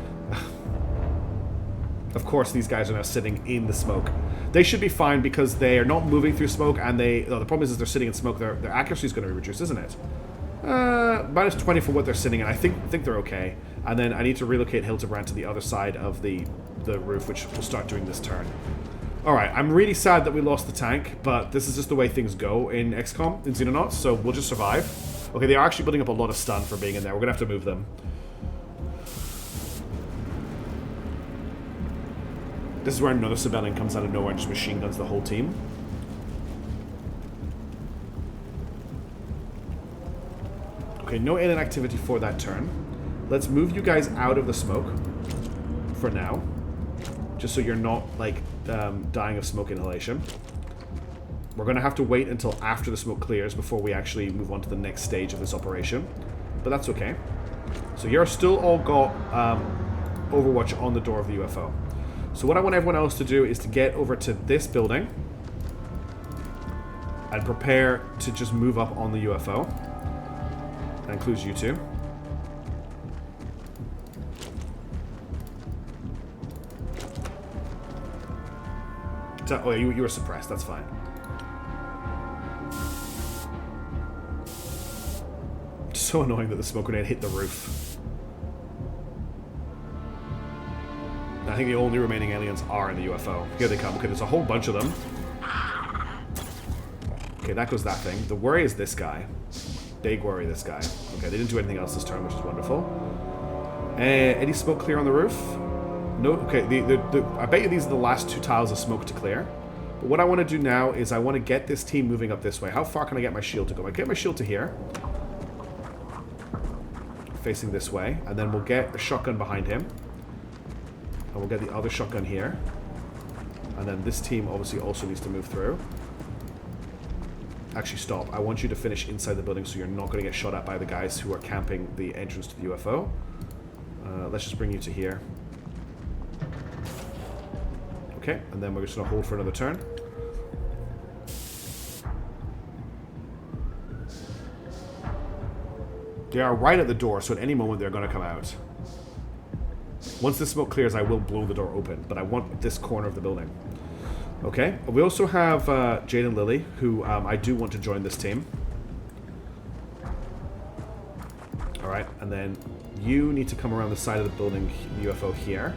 Of course, these guys are now sitting in the smoke. They should be fine because they are not moving through smoke, and the problem is they're sitting in smoke. Their accuracy is going to be reduced, isn't it? Minus 20 for what they're sitting in. I think they're okay. And then I need to relocate Hildebrand to the other side of the roof, which we'll start doing this turn. Alright, I'm really sad that we lost the tank, but this is just the way things go in XCOM, in Xenonauts, so we'll just survive. Okay, they are actually building up a lot of stun for being in there. We're going to have to move them. This is where another civilian comes out of nowhere and just machine guns the whole team. Okay, no alien activity for that turn. Let's move you guys out of the smoke for now. Just so you're not, like, dying of smoke inhalation. We're going to have to wait until after the smoke clears before we actually move on to the next stage of this operation. But that's okay. So you're still all got Overwatch on the door of the UFO. So what I want everyone else to do is to get over to this building and prepare to just move up on the UFO. That includes you two. Oh, yeah, you were suppressed. That's fine. So annoying that the smoke grenade hit the roof. I think the only remaining aliens are in the UFO. Here they come. Okay, there's a whole bunch of them. Okay, that goes that thing. The worry is this guy. Big worry, this guy. Okay, they didn't do anything else this turn, which is wonderful. Any smoke clear on the roof? No. Okay, I bet you these are the last two tiles of smoke to clear. But what I want to do now is I want to get this team moving up this way. How far can I get my shield to go? I get my shield to here. Facing this way. And then we'll get a shotgun behind him. And we'll get the other shotgun here. And then this team obviously also needs to move through. Actually, stop. I want you to finish inside the building so you're not going to get shot at by the guys who are camping the entrance to the UFO. Let's just bring you to here. Okay, and then we're just going to hold for another turn. They are right at the door, so at any moment they're going to come out. Once the smoke clears, I will blow the door open, but I want this corner of the building. Okay, we also have Jade and Lily, who I do want to join this team. Alright, and then you need to come around the side of the building, the UFO here.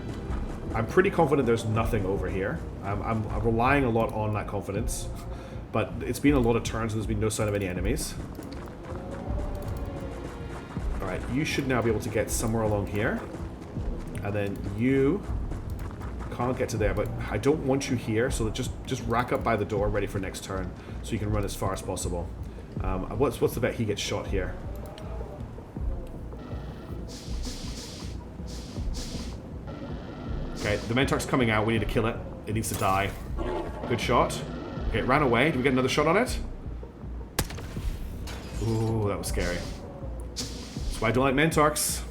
I'm pretty confident there's nothing over here. I'm relying a lot on that confidence, but it's been a lot of turns and there's been no sign of any enemies. Alright, you should now be able to get somewhere along here. And then you can't get to there, but I don't want you here, so just rack up by the door, ready for next turn, so you can run as far as possible. What's the bet he gets shot here? Okay, the Mentark's coming out. We need to kill it. It needs to die. Good shot. Okay, it ran away. Did we get another shot on it? Ooh, that was scary. That's why I don't like Mentarks.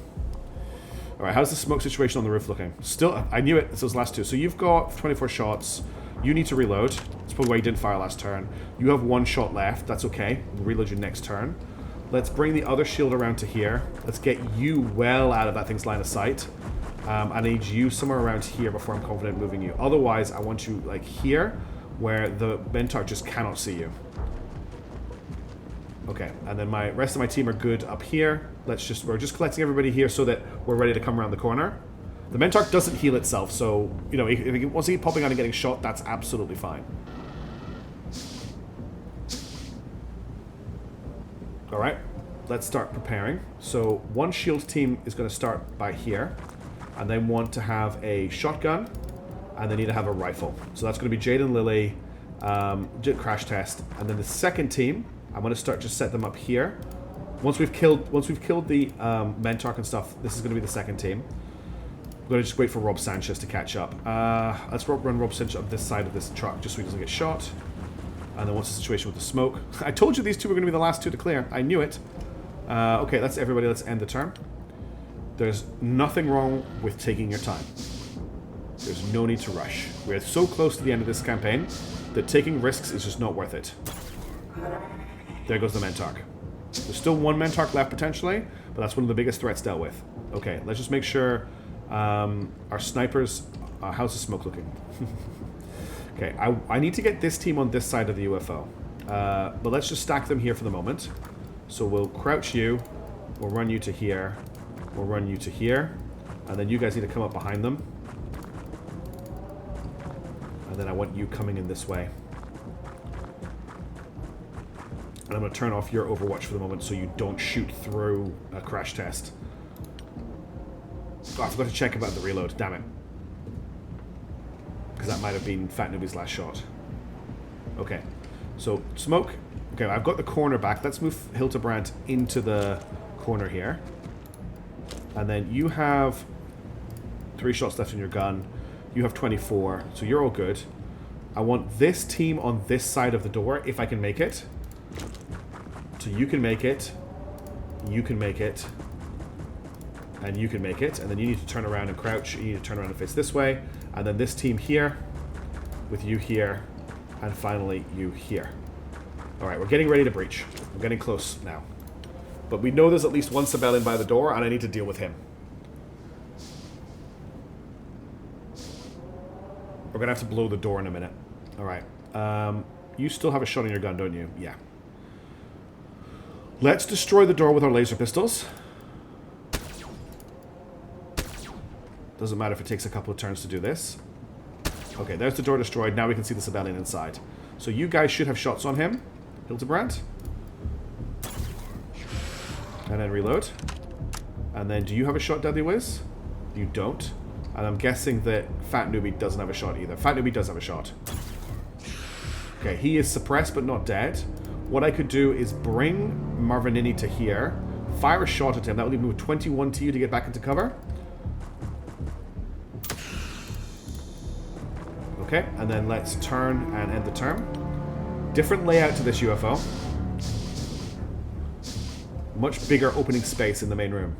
Alright, how's the smoke situation on the roof looking? Still, I knew it. It's those last two. So you've got 24 shots. You need to reload. That's probably why you didn't fire last turn. You have 1 shot left. That's okay. We'll reload your next turn. Let's bring the other shield around to here. Let's get you well out of that thing's line of sight. I need you somewhere around here before I'm confident moving you. Otherwise, I want you, like, here, where the Mentar just cannot see you. Okay, and then my rest of my team are good up here. We're just collecting everybody here so that we're ready to come around the corner. The Mentark doesn't heal itself, so, you know, if it wants to keep popping out and getting shot, that's absolutely fine. Alright, let's start preparing. So, one shield team is going to start by here, and they want to have a shotgun, and they need to have a rifle. So that's going to be Jade and Lily, crash test, and then the second team, I'm going to start just set them up here. Once we've killed the Mentark and stuff, this is going to be the second team. We're going to just wait for Rob Sanchez to catch up. Let's run Rob Sanchez up this side of this truck just so he doesn't get shot. And then what's the situation with the smoke? I told you these two were going to be the last two to clear. I knew it. Okay, that's everybody. Let's end the turn. There's nothing wrong with taking your time. There's no need to rush. We're so close to the end of this campaign that taking risks is just not worth it. There goes the Mentark. There's still 1 Mentark left potentially, but that's one of the biggest threats dealt with. Okay, let's just make sure our snipers... how's the smoke looking? Okay, I need to get this team on this side of the UFO. But let's just stack them here for the moment. So we'll crouch you, we'll run you to here, we'll run you to here, and then you guys need to come up behind them. And then I want you coming in this way. And I'm going to turn off your overwatch for the moment so you don't shoot through a crash test. Oh, I forgot to check about the reload, damn it. Because that might have been Fat Noobie's last shot. Okay, so smoke. Okay, I've got the corner back. Let's move Hildebrand into the corner here. And then you have 3 shots left in your gun. You have 24, so you're all good. I want this team on this side of the door, if I can make it. So you can make it. You can make it. And you can make it. And then you need to turn around and crouch. You need to turn around and face this way. And then this team here, with you here, and finally you here. Alright, we're getting ready to breach. We're getting close now. But we know there's at least 1 civilian by the door, and I need to deal with him. We're going to have to blow the door in a minute. Alright. You still have a shot on your gun, don't you? Yeah. Let's destroy the door with our laser pistols. Doesn't matter if it takes a couple of turns to do this. Okay, there's the door destroyed. Now we can see the civilian inside. So you guys should have shots on him. Hildebrand. And then reload. And then do you have a shot, Deadly Wiz? You don't. And I'm guessing that Fat Noobie doesn't have a shot either. Fat Noobie does have a shot. Okay, he is suppressed but not dead. What I could do is bring Marvinini to here. Fire a shot at him. That will leave me with 21 to you to get back into cover. Okay, and then let's turn and end the turn. Different layout to this UFO. Much bigger opening space in the main room.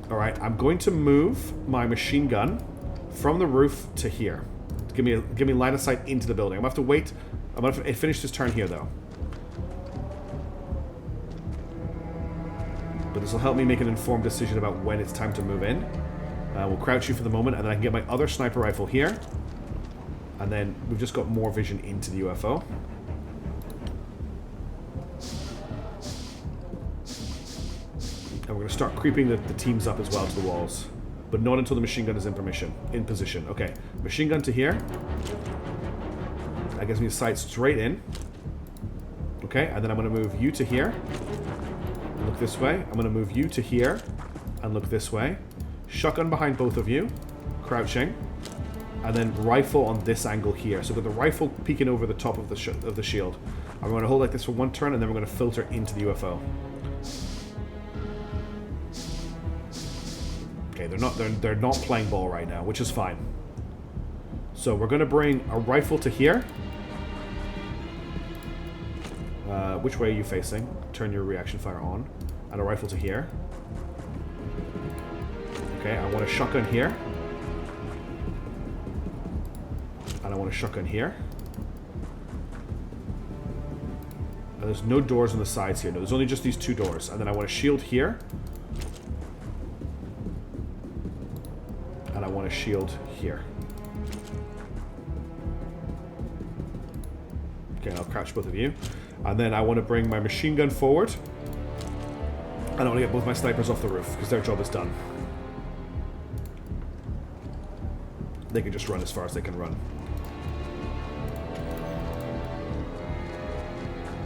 Alright, I'm going to move my machine gun from the roof to here. Give me line of sight into the building. I'm going to have to wait. I'm going to finish this turn here, though. But this will help me make an informed decision about when it's time to move in. We'll crouch you for the moment, and then I can get my other sniper rifle here. And then we've just got more vision into the UFO. And we're going to start creeping the teams up as well to the walls. But not until the machine gun is in position. Okay, machine gun to here. That gives me a sight straight in. Okay, and then I'm going to move you to here. Look this way. I'm going to move you to here. And look this way. Shotgun behind both of you. Crouching. And then rifle on this angle here. So we've got the rifle peeking over the top of the shield. I'm going to hold like this for 1 turn, and then we're going to filter into the UFO. Okay, they're not playing ball right now, which is fine. So we're going to bring a rifle to here. Which way are you facing? Turn your reaction fire on. And a rifle to here. Okay, I want a shotgun here. And I want a shotgun here. And there's no doors on the sides here. No, there's only just these 2 doors. And then I want a shield here. And I want a shield here. Okay, I'll crouch both of you. And then I want to bring my machine gun forward. And I want to get both my snipers off the roof, because their job is done. They can just run as far as they can run.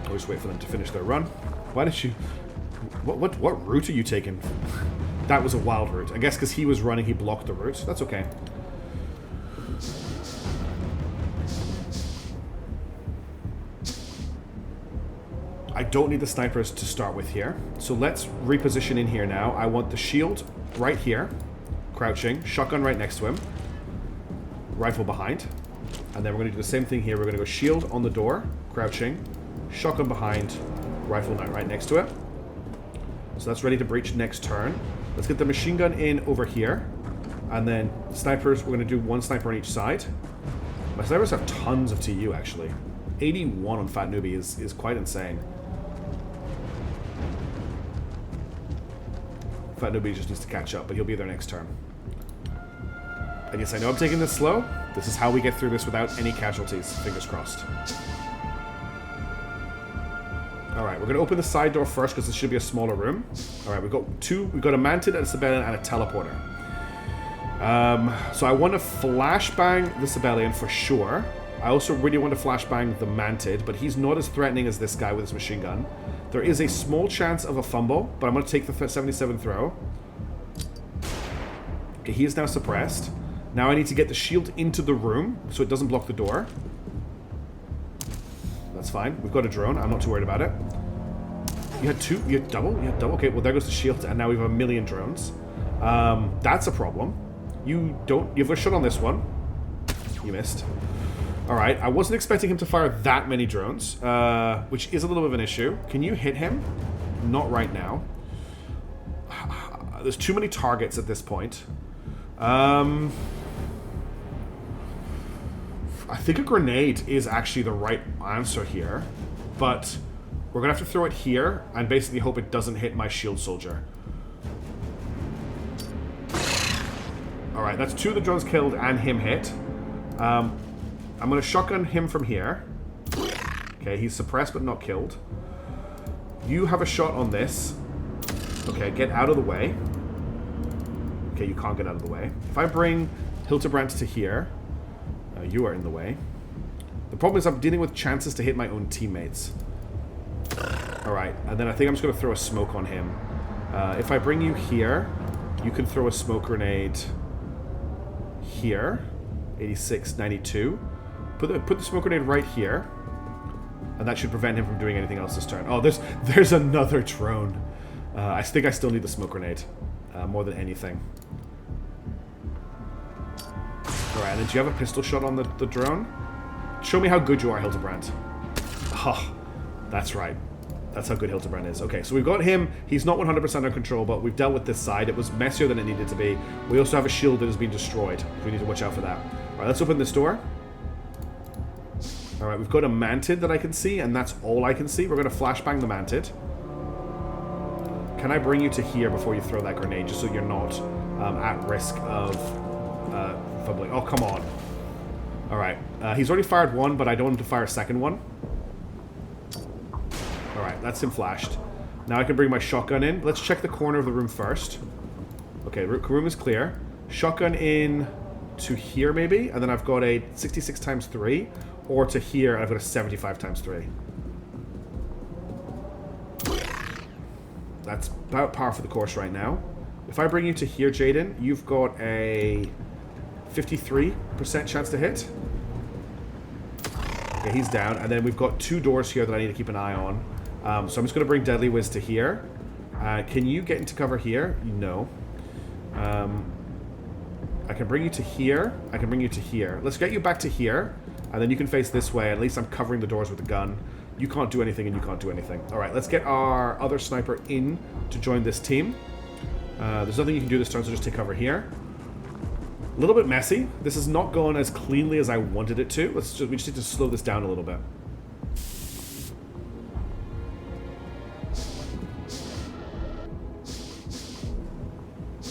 Always wait for them to finish their run. Why did you... What route are you taking? That was a wild route. I guess because he was running, he blocked the route. That's okay. I don't need the snipers to start with here. So let's reposition in here now. I want the shield right here. Crouching. Shotgun right next to him. Rifle behind. And then we're going to do the same thing here. We're going to go shield on the door. Crouching. Shotgun behind. Rifle right next to it. So that's ready to breach next turn. Let's get the machine gun in over here. And then snipers, we're going to do 1 sniper on each side. My snipers have tons of TU, actually. 81 on Fat Newbie is quite insane. Fat Newbie just needs to catch up, but he'll be there next turn. I guess I know I'm taking this slow. This is how we get through this without any casualties. Fingers crossed. Alright, we're going to open the side door first because this should be a smaller room. Alright, we've got a Manted, a Sibelian, and a Teleporter. So I want to flashbang the Sibelian for sure. I also really want to flashbang the Manted, but he's not as threatening as this guy with his machine gun. There is a small chance of a fumble, but I'm going to take the 77 throw. Okay, he is now suppressed. Now I need to get the shield into the room so it doesn't block the door. That's fine. We've got a drone. I'm not too worried about it. You had 2? You had double? You had double? Okay, well there goes the shield, and now we have a million drones. That's a problem. You've got a shot on this one. You missed. Alright, I wasn't expecting him to fire that many drones, which is a little bit of an issue. Can you hit him? Not right now. There's too many targets at this point. I think a grenade is actually the right answer here, but we're going to have to throw it here and basically hope it doesn't hit my shield soldier. Alright, that's 2 of the drones killed and him hit. I'm going to shotgun him from here. Okay, he's suppressed but not killed. You have a shot on this. Okay, get out of the way. Okay, you can't get out of the way. If I bring Hildebrand to here, you are in the way. The problem is I'm dealing with chances to hit my own teammates. Alright, and then I think I'm just going to throw a smoke on him. If I bring you here, you can throw a smoke grenade here. 86, 92. Put the smoke grenade right here. And that should prevent him from doing anything else this turn. Oh, there's another drone. I think I still need the smoke grenade. More than anything. Alright, and do you have a pistol shot on the drone? Show me how good you are, Hildebrand. Oh, that's right. That's how good Hildebrand is. Okay, so we've got him. He's not 100% under control, but we've dealt with this side. It was messier than it needed to be. We also have a shield that has been destroyed. We need to watch out for that. Alright, let's open this door. Alright, we've got a Manted that I can see, and that's all I can see. We're going to flashbang the Manted. Can I bring you to here before you throw that grenade, just so you're not at risk of fumbling? Oh, come on. Alright, he's already fired one, but I don't want him to fire a second one. Alright, that's him flashed. Now I can bring my shotgun in. Let's check the corner of the room first. Okay, room is clear. Shotgun in to here, maybe, and then I've got a 66 times 3, or to here, I've got a 75 times 3. That's about par for the course right now. If I bring you to here, Jaden, you've got a 53% chance to hit. Okay, he's down, and then we've got 2 doors here that I need to keep an eye on. So I'm just going to bring Deadly Wiz to here. Can you get into cover here? No. I can bring you to here. I can bring you to here. Let's get you back to here. And then you can face this way. At least I'm covering the doors with a gun. You can't do anything and you can't do anything. Alright, let's get our other sniper in to join this team. There's nothing you can do this turn, so just take cover here. A little bit messy. This is not going as cleanly as I wanted it to. We just need to slow this down a little bit.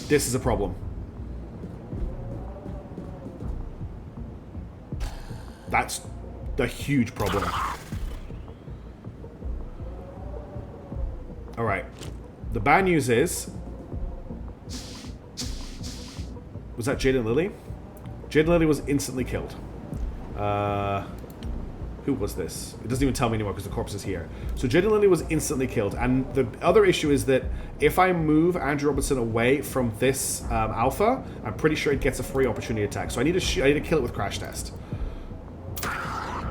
This is a problem. That's a huge problem. Alright. The bad news is... Was that Jade and Lily? Jade and Lily was instantly killed. Who was this? It doesn't even tell me anymore because the corpse is here. So Jade and Lily was instantly killed. And the other issue is that if I move Andrew Robinson away from this alpha, I'm pretty sure it gets a free opportunity attack. So I need to kill it with Crash Test.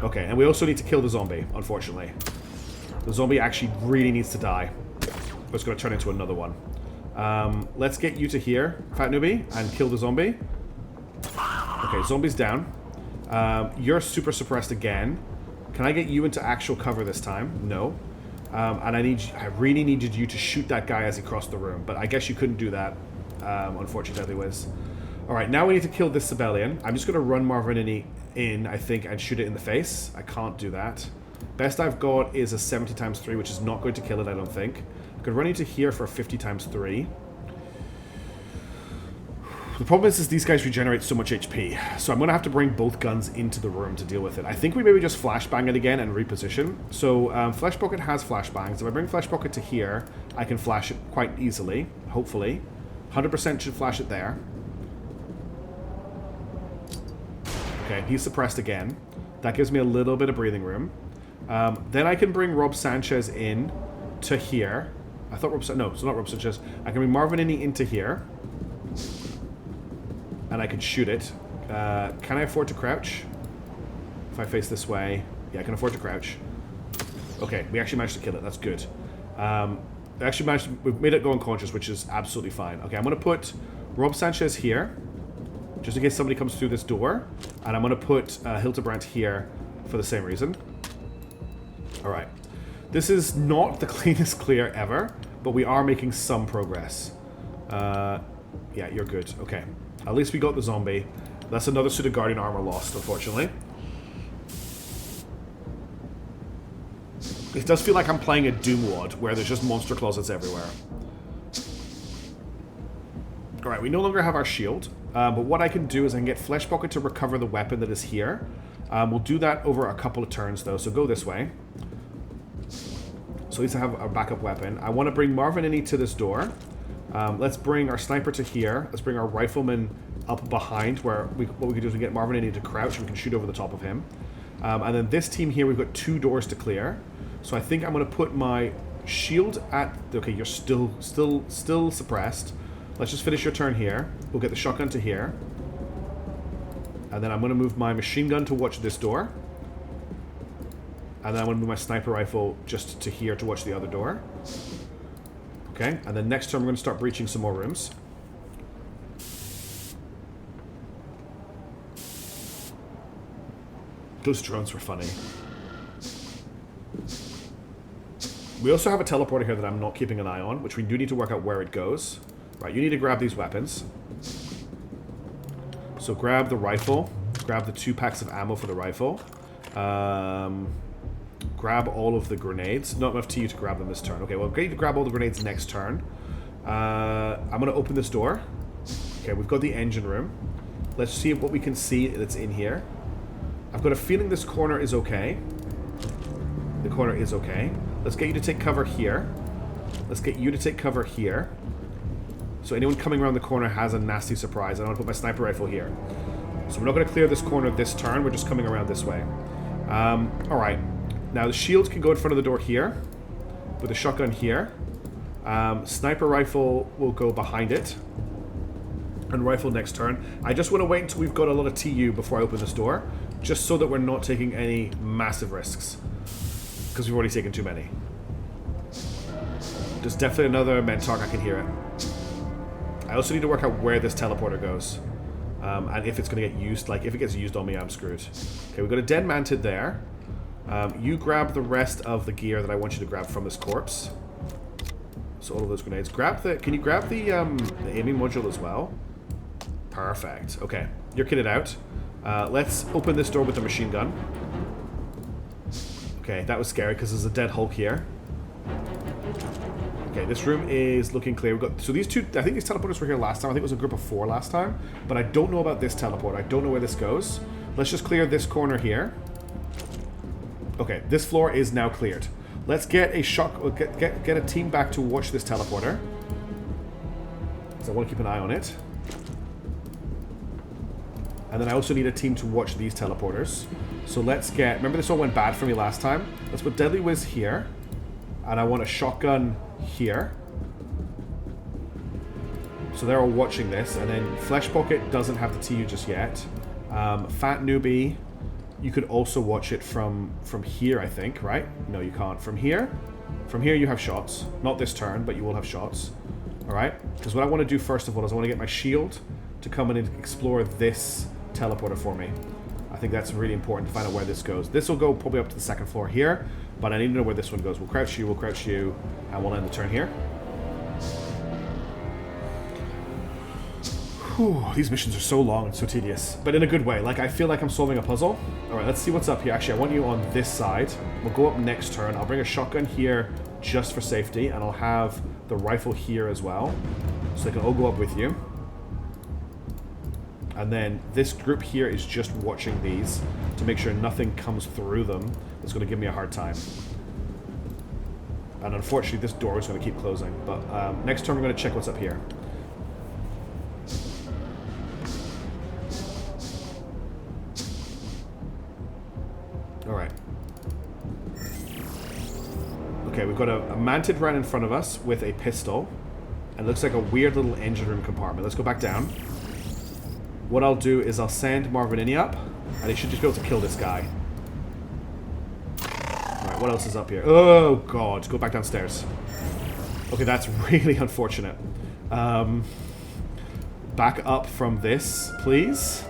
Okay, and we also need to kill the zombie, unfortunately. The zombie actually really needs to die. But it's going to turn into another one. Let's get you to here, Fat Newbie, and kill the zombie. Okay, zombie's down. You're super suppressed again. Can I get you into actual cover this time? No. And I really needed you to shoot that guy as he crossed the room, but I guess you couldn't do that, unfortunately, Wiz. Alright, now we need to kill this civilian. I'm just going to run Marvin in, I think, and shoot it in the face. I can't do that. Best I've got is a 70 times 3, which is not going to kill it, I don't think. I could run into here for a 50 times 3. The problem is these guys regenerate so much HP, so I'm going to have to bring both guns into the room to deal with it. I think we maybe just flashbang it again and reposition. So Flesh Pocket has flashbangs. If I bring Flesh Pocket to here, I can flash it quite easily, hopefully. 100% should flash it there. Okay, he's suppressed again. That gives me a little bit of breathing room. Then I can bring Rob Sanchez in to here. I thought no, it's not Rob Sanchez. I can bring Marvin into here. And I can shoot it. Can I afford to crouch? If I face this way. Yeah, I can afford to crouch. Okay, we actually managed to kill it. That's good. We've made it go unconscious, which is absolutely fine. Okay, I'm going to put Rob Sanchez here. Just in case somebody comes through this door. And I'm going to put Hildebrandt here for the same reason. Alright. This is not the cleanest clear ever, but we are making some progress. Yeah, you're good. Okay. At least we got the zombie. That's another suit of Guardian armor lost, unfortunately. It does feel like I'm playing a Doom WOD, where there's just monster closets everywhere. Alright, we no longer have our shield. But what I can do is I can get Flesh Pocket to recover the weapon that is here. We'll do that over a couple of turns, though, so go this way. So at least I have a backup weapon. I want to bring Marvin Innie to this door. Let's bring our sniper to here. Let's bring our rifleman up behind, where what we can do is we get Marvin Innie to crouch and we can shoot over the top of him. And then this team here, we've got 2 doors to clear. So I think I'm going to put my shield at... Okay, you're still suppressed. Let's just finish your turn here. We'll get the shotgun to here. And then I'm going to move my machine gun to watch this door. And then I'm going to move my sniper rifle just to here to watch the other door. Okay, and then next turn we're going to start breaching some more rooms. Those drones were funny. We also have a teleporter here that I'm not keeping an eye on, which we do need to work out where it goes. Right, you need to grab these weapons. So grab the rifle. Grab the 2 packs of ammo for the rifle. Grab all of the grenades. Not enough to you to grab them this turn. Okay, well, get you to grab all the grenades next turn. I'm going to open this door. Okay, we've got the engine room. Let's see what we can see that's in here. I've got a feeling this corner is okay. The corner is okay. Let's get you to take cover here. Let's get you to take cover here. So anyone coming around the corner has a nasty surprise. I want to put my sniper rifle here. So we're not going to clear this corner this turn. We're just coming around this way. Alright. Now the shield can go in front of the door here. With a shotgun here. Sniper rifle will go behind it. And rifle next turn. I just want to wait until we've got a lot of TU before I open this door. Just so that we're not taking any massive risks. Because we've already taken too many. There's definitely another Mentark, I can hear it. I also need to work out where this teleporter goes. And if it's going to get used, like if it gets used on me, I'm screwed. Okay, we've got a dead manted there. You grab the rest of the gear that I want you to grab from this corpse. So all of those grenades. Can you grab the aiming module as well? Perfect. Okay, you're kitted out. Let's open this door with the machine gun. Okay, that was scary because there's a dead Hulk here. Okay, this room is looking clear. We've got, so these two, I think these teleporters were here last time. I think it was a group of 4 last time. But I don't know about this teleport. I don't know where this goes. Let's just clear this corner here. Okay, this floor is now cleared. Let's get a get a team back to watch this teleporter. So I want to keep an eye on it. And then I also need a team to watch these teleporters. So let's get... Remember this all went bad for me last time? Let's put Deadly Whiz here. And I want a shotgun here. So they're all watching this. And then Flesh Pocket doesn't have the TU just yet. Fat Newbie, you could also watch it from here, I think, right? No, you can't. From here you have shots. Not this turn, but you will have shots. Alright? Because what I want to do first of all is I want to get my shield to come in and explore this teleporter for me. I think that's really important to find out where this goes. This will go probably up to the 2nd floor here, but I need to know where this one goes. We'll crouch you, and we'll end the turn here. Whew, these missions are so long and so tedious, but in a good way. Like, I feel like I'm solving a puzzle. Alright, let's see what's up here. Actually, I want you on this side. We'll go up next turn. I'll bring a shotgun here just for safety, and I'll have the rifle here as well, so they can all go up with you. And then this group here is just watching these to make sure nothing comes through them that's going to give me a hard time. And unfortunately, this door is going to keep closing. But next turn, we're going to check what's up here. Alright. Okay, we've got a manted right in front of us with a pistol. And it looks like a weird little engine room compartment. Let's go back down. What I'll do is I'll send Marvinini up, and he should just be able to kill this guy. Alright, what else is up here? Oh, God. Go back downstairs. Okay, that's really unfortunate. Back up from this, please.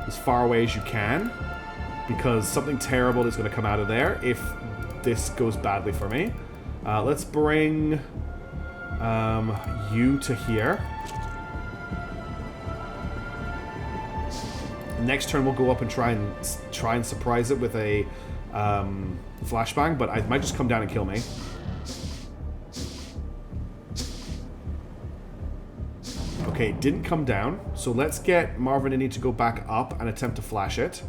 As far away as you can. Because something terrible is going to come out of there if this goes badly for me. Let's bring you to here. Next turn we'll go up and try and surprise it with a flashbang, but it might just come down and kill me. Okay, it didn't come down, so let's get Marvinini to go back up and attempt to flash it.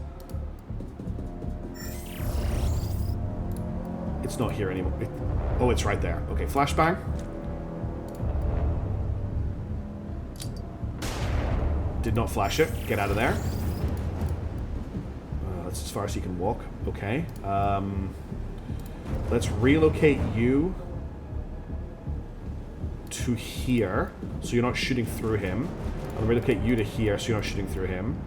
It's not here anymore. Oh, it's right there. Okay, flashbang. Did not flash it. Get out of there. That's as far as he can walk. Okay. Let's relocate you to here, so you're not shooting through him. I'll relocate you to here, so you're not shooting through him.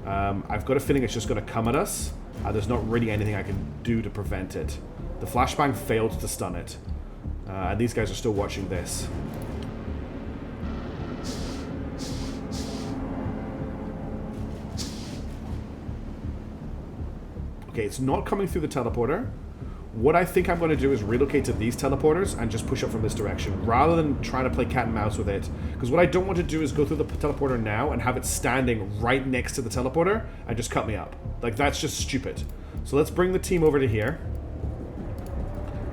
I've got a feeling it's just going to come at us. There's not really anything I can do to prevent it. The flashbang failed to stun it. And these guys are still watching this. Okay, it's not coming through the teleporter. What I think I'm going to do is relocate to these teleporters and just push up from this direction, rather than trying to play cat and mouse with it. Because what I don't want to do is go through the teleporter now and have it standing right next to the teleporter and just cut me up. Like, that's just stupid. So let's bring the team over to here.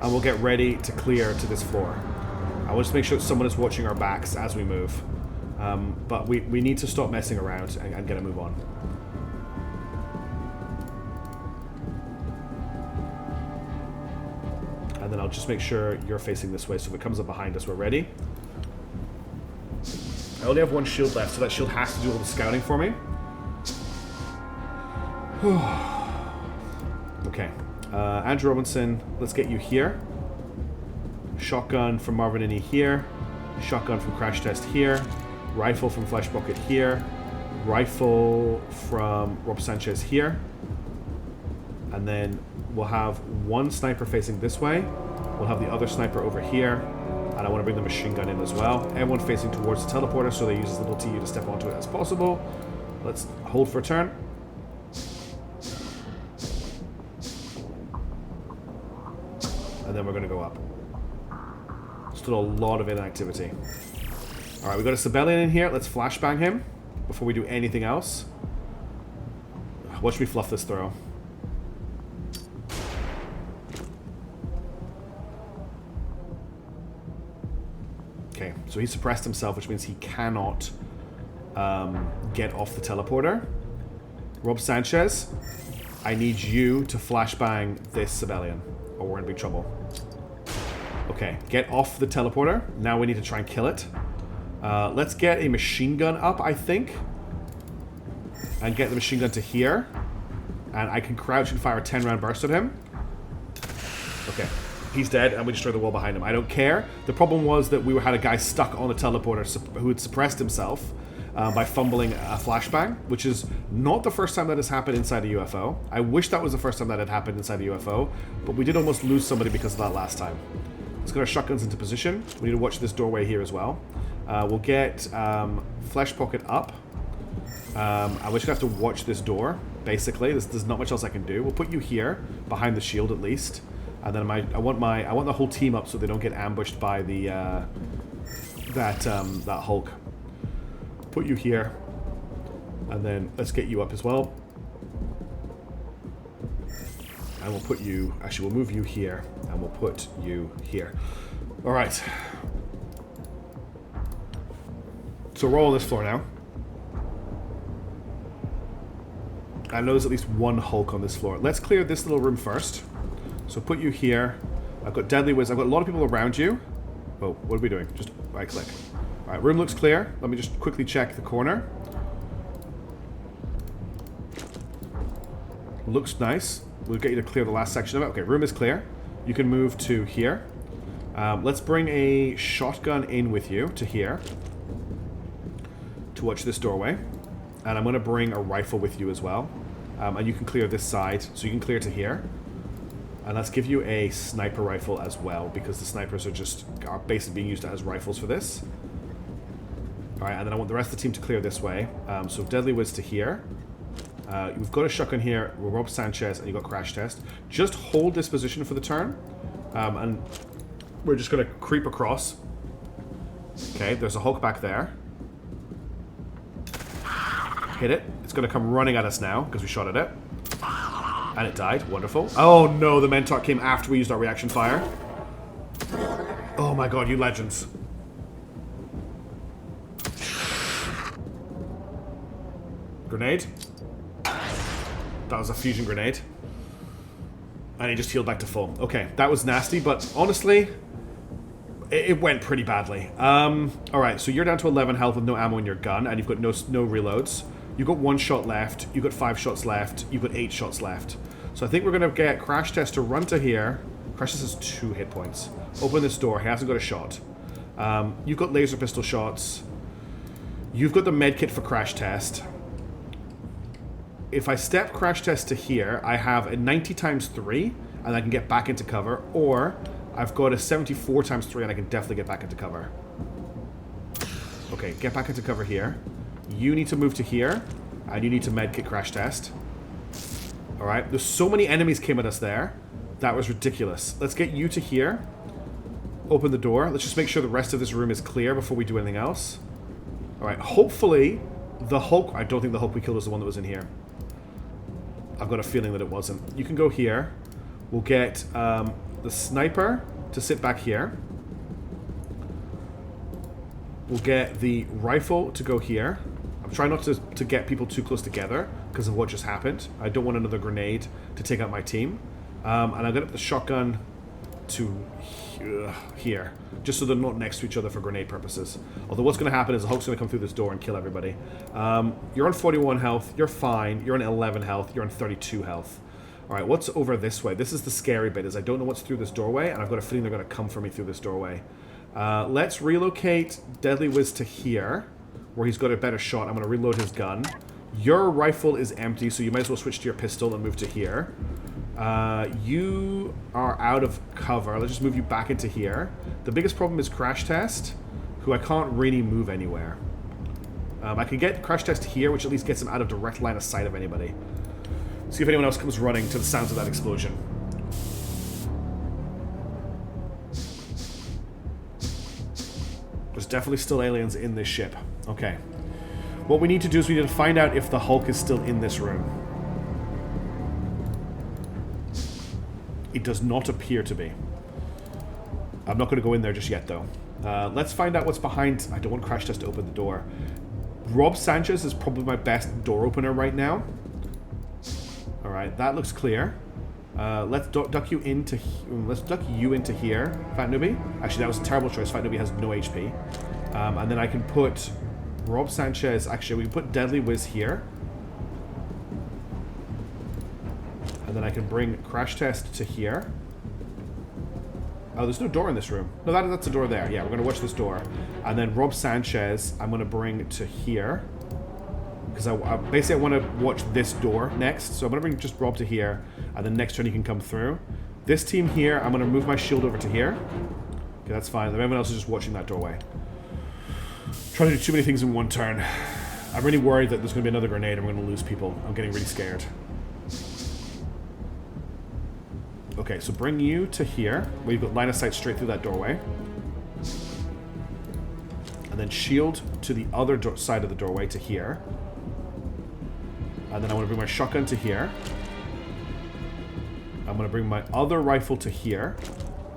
And we'll get ready to clear to this floor. I want to make sure that someone is watching our backs as we move. But we need to stop messing around and get a move on. And then I'll just make sure you're facing this way, so if it comes up behind us, we're ready. I only have one shield left, so that shield has to do all the scouting for me. Okay. Andrew Robinson, let's get you here. Shotgun from Marvinini here. Shotgun from Crash Test here. Rifle from Flesh Bucket here. Rifle from Rob Sanchez here. And then we'll have one sniper facing this way. We'll have the other sniper over here. And I want to bring the machine gun in as well. Everyone facing towards the teleporter so they use as little TU to step onto it as possible. Let's hold for a turn. And then we're going to go up. Still a lot of inactivity. Alright, we've got a civilian in here. Let's flashbang him before we do anything else. Watch me fluff this throw. Okay, so he suppressed himself, which means he cannot get off the teleporter. Rob Sanchez, I need you to flashbang this civilian, or we're in big trouble. Okay, get off the teleporter. Now we need to try and kill it. Let's get a machine gun up, I think. And get the machine gun to here. And I can crouch and fire a 10-round burst at him. Okay. He's dead, and we destroy the wall behind him. I don't care. The problem was that we had a guy stuck on a teleporter who had suppressed himself by fumbling a flashbang, which is not the first time that has happened inside a UFO. I wish that was the first time that had happened inside a UFO, but we did almost lose somebody because of that last time. Let's get our shotguns into position. We need to watch this doorway here as well. We'll get Flesh Pocket up. I'm just going to have to watch this door, basically. There's not much else I can do. We'll put you here, behind the shield at least. And then I want the whole team up so they don't get ambushed by the that Hulk. Put you here, and then let's get you up as well. And we'll put you. Actually, we'll move you here, and we'll put you here. All right. So we're all on this floor now. I know there's at least one Hulk on this floor. Let's clear this little room first. So put you here. I've got Deadly Whiz. I've got a lot of people around you. Oh, what are we doing? Just right click. Alright, room looks clear. Let me just quickly check the corner. Looks nice. We'll get you to clear the last section of it. Okay, room is clear. You can move to here. Let's bring a shotgun in with you to here. To watch this doorway. And I'm going to bring a rifle with you as well. And you can clear this side. So you can clear to here. And let's give you a sniper rifle as well, because the snipers are basically being used as rifles for this. Alright, and then I want the rest of the team to clear this way. So Deadly Whiz to here. We've got a shotgun here, Rob Sanchez, and you've got Crash Test. Just hold this position for the turn. And we're just going to creep across. Okay, there's a Hulk back there. Hit it. It's going to come running at us now, because we shot at it. And it died. Wonderful. Oh no, the Mentor came after we used our reaction fire. Oh my god, you legends. Grenade. That was a fusion grenade. And he just healed back to full. Okay, that was nasty, but honestly, it went pretty badly. Alright, so you're down to 11 health with no ammo in your gun, and you've got no reloads. You've got 1 shot left, you've got 5 shots left, you've got 8 shots left. So I think we're going to get Crash Test to run to here. Crash Test has 2 hit points. Open this door, he hasn't got a shot. You've got laser pistol shots. You've got the med kit for Crash Test. If I step Crash Test to here, I have a 90 times 3, and I can get back into cover, or I've got a 74 times 3, and I can definitely get back into cover. Okay, get back into cover here. You need to move to here, and you need to medkit Crash Test. Alright, there's so many enemies came at us there. That was ridiculous. Let's get you to here. Open the door. Let's just make sure the rest of this room is clear before we do anything else. Alright, hopefully the Hulk... I don't think the Hulk we killed was the one that was in here. I've got a feeling that it wasn't. You can go here. We'll get the sniper to sit back here. We'll get the rifle to go here. I'm trying not to get people too close together because of what just happened. I don't want another grenade to take out my team. And I'm going to put the shotgun to here, just so they're not next to each other for grenade purposes. Although what's going to happen is the Hulk's going to come through this door and kill everybody. You're on 41 health. You're fine. You're on 11 health. You're on 32 health. Alright, what's over this way? This is the scary bit, is I don't know what's through this doorway, and I've got a feeling they're going to come for me through this doorway. Let's relocate Deadly Whiz to here, where he's got a better shot. I'm going to reload his gun. Your rifle is empty, so you might as well switch to your pistol and move to here. You are out of cover. Let's just move you back into here. The biggest problem is Crash Test, who I can't really move anywhere. I can get Crash Test here, which at least gets him out of direct line of sight of anybody. See if anyone else comes running to the sounds of that explosion. There's definitely still aliens in this ship. Okay. What we need to do is we need to find out if the Hulk is still in this room. It does not appear to be. I'm not going to go in there just yet, though. Let's find out what's behind... I don't want Crash Test to open the door. Rob Sanchez is probably my best door opener right now. Alright, that looks clear. Let's duck you into... Let's duck you into here, Fat Newbie. Actually, that was a terrible choice. Fat Newbie has no HP. And then I can put Rob Sanchez... Actually, we can put Deadly Wiz here. And then I can bring Crash Test to here. Oh, there's no door in this room. No, that's a door there. Yeah, we're going to watch this door. And then Rob Sanchez, I'm going to bring to here. Because basically I want to watch this door next. So I'm going to bring just Rob to here. And then next turn he can come through. This team here, I'm going to move my shield over to here. Okay, that's fine. Everyone else is just watching that doorway. Trying to do too many things in one turn. I'm really worried that there's going to be another grenade and we're going to lose people. I'm getting really scared. Okay, so bring you to here, where you've got line of sight straight through that doorway. And then shield to the other side of the doorway to here. And then I want to bring my shotgun to here. I'm going to bring my other rifle to here.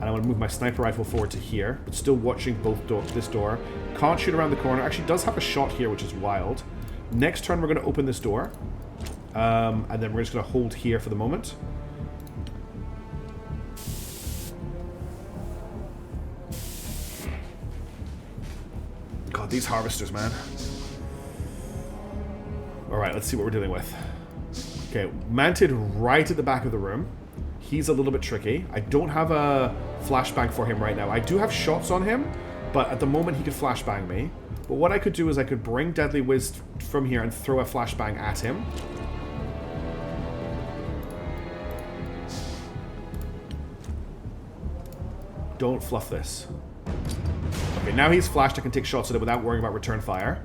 And I want to move my sniper rifle forward to here, but still watching this door. Can't shoot around the corner. Actually does have a shot here, which is wild. Next turn, we're going to open this door. And then we're just going to hold here for the moment. God, these harvesters, man. Alright, let's see what we're dealing with. Okay, Manted right at the back of the room. He's a little bit tricky. I don't have a flashbang for him right now. I do have shots on him, but at the moment he could flashbang me. But what I could do is I could bring Deadly Wiz from here and throw a flashbang at him. Don't fluff this. Okay, now he's flashed. I can take shots at it without worrying about return fire.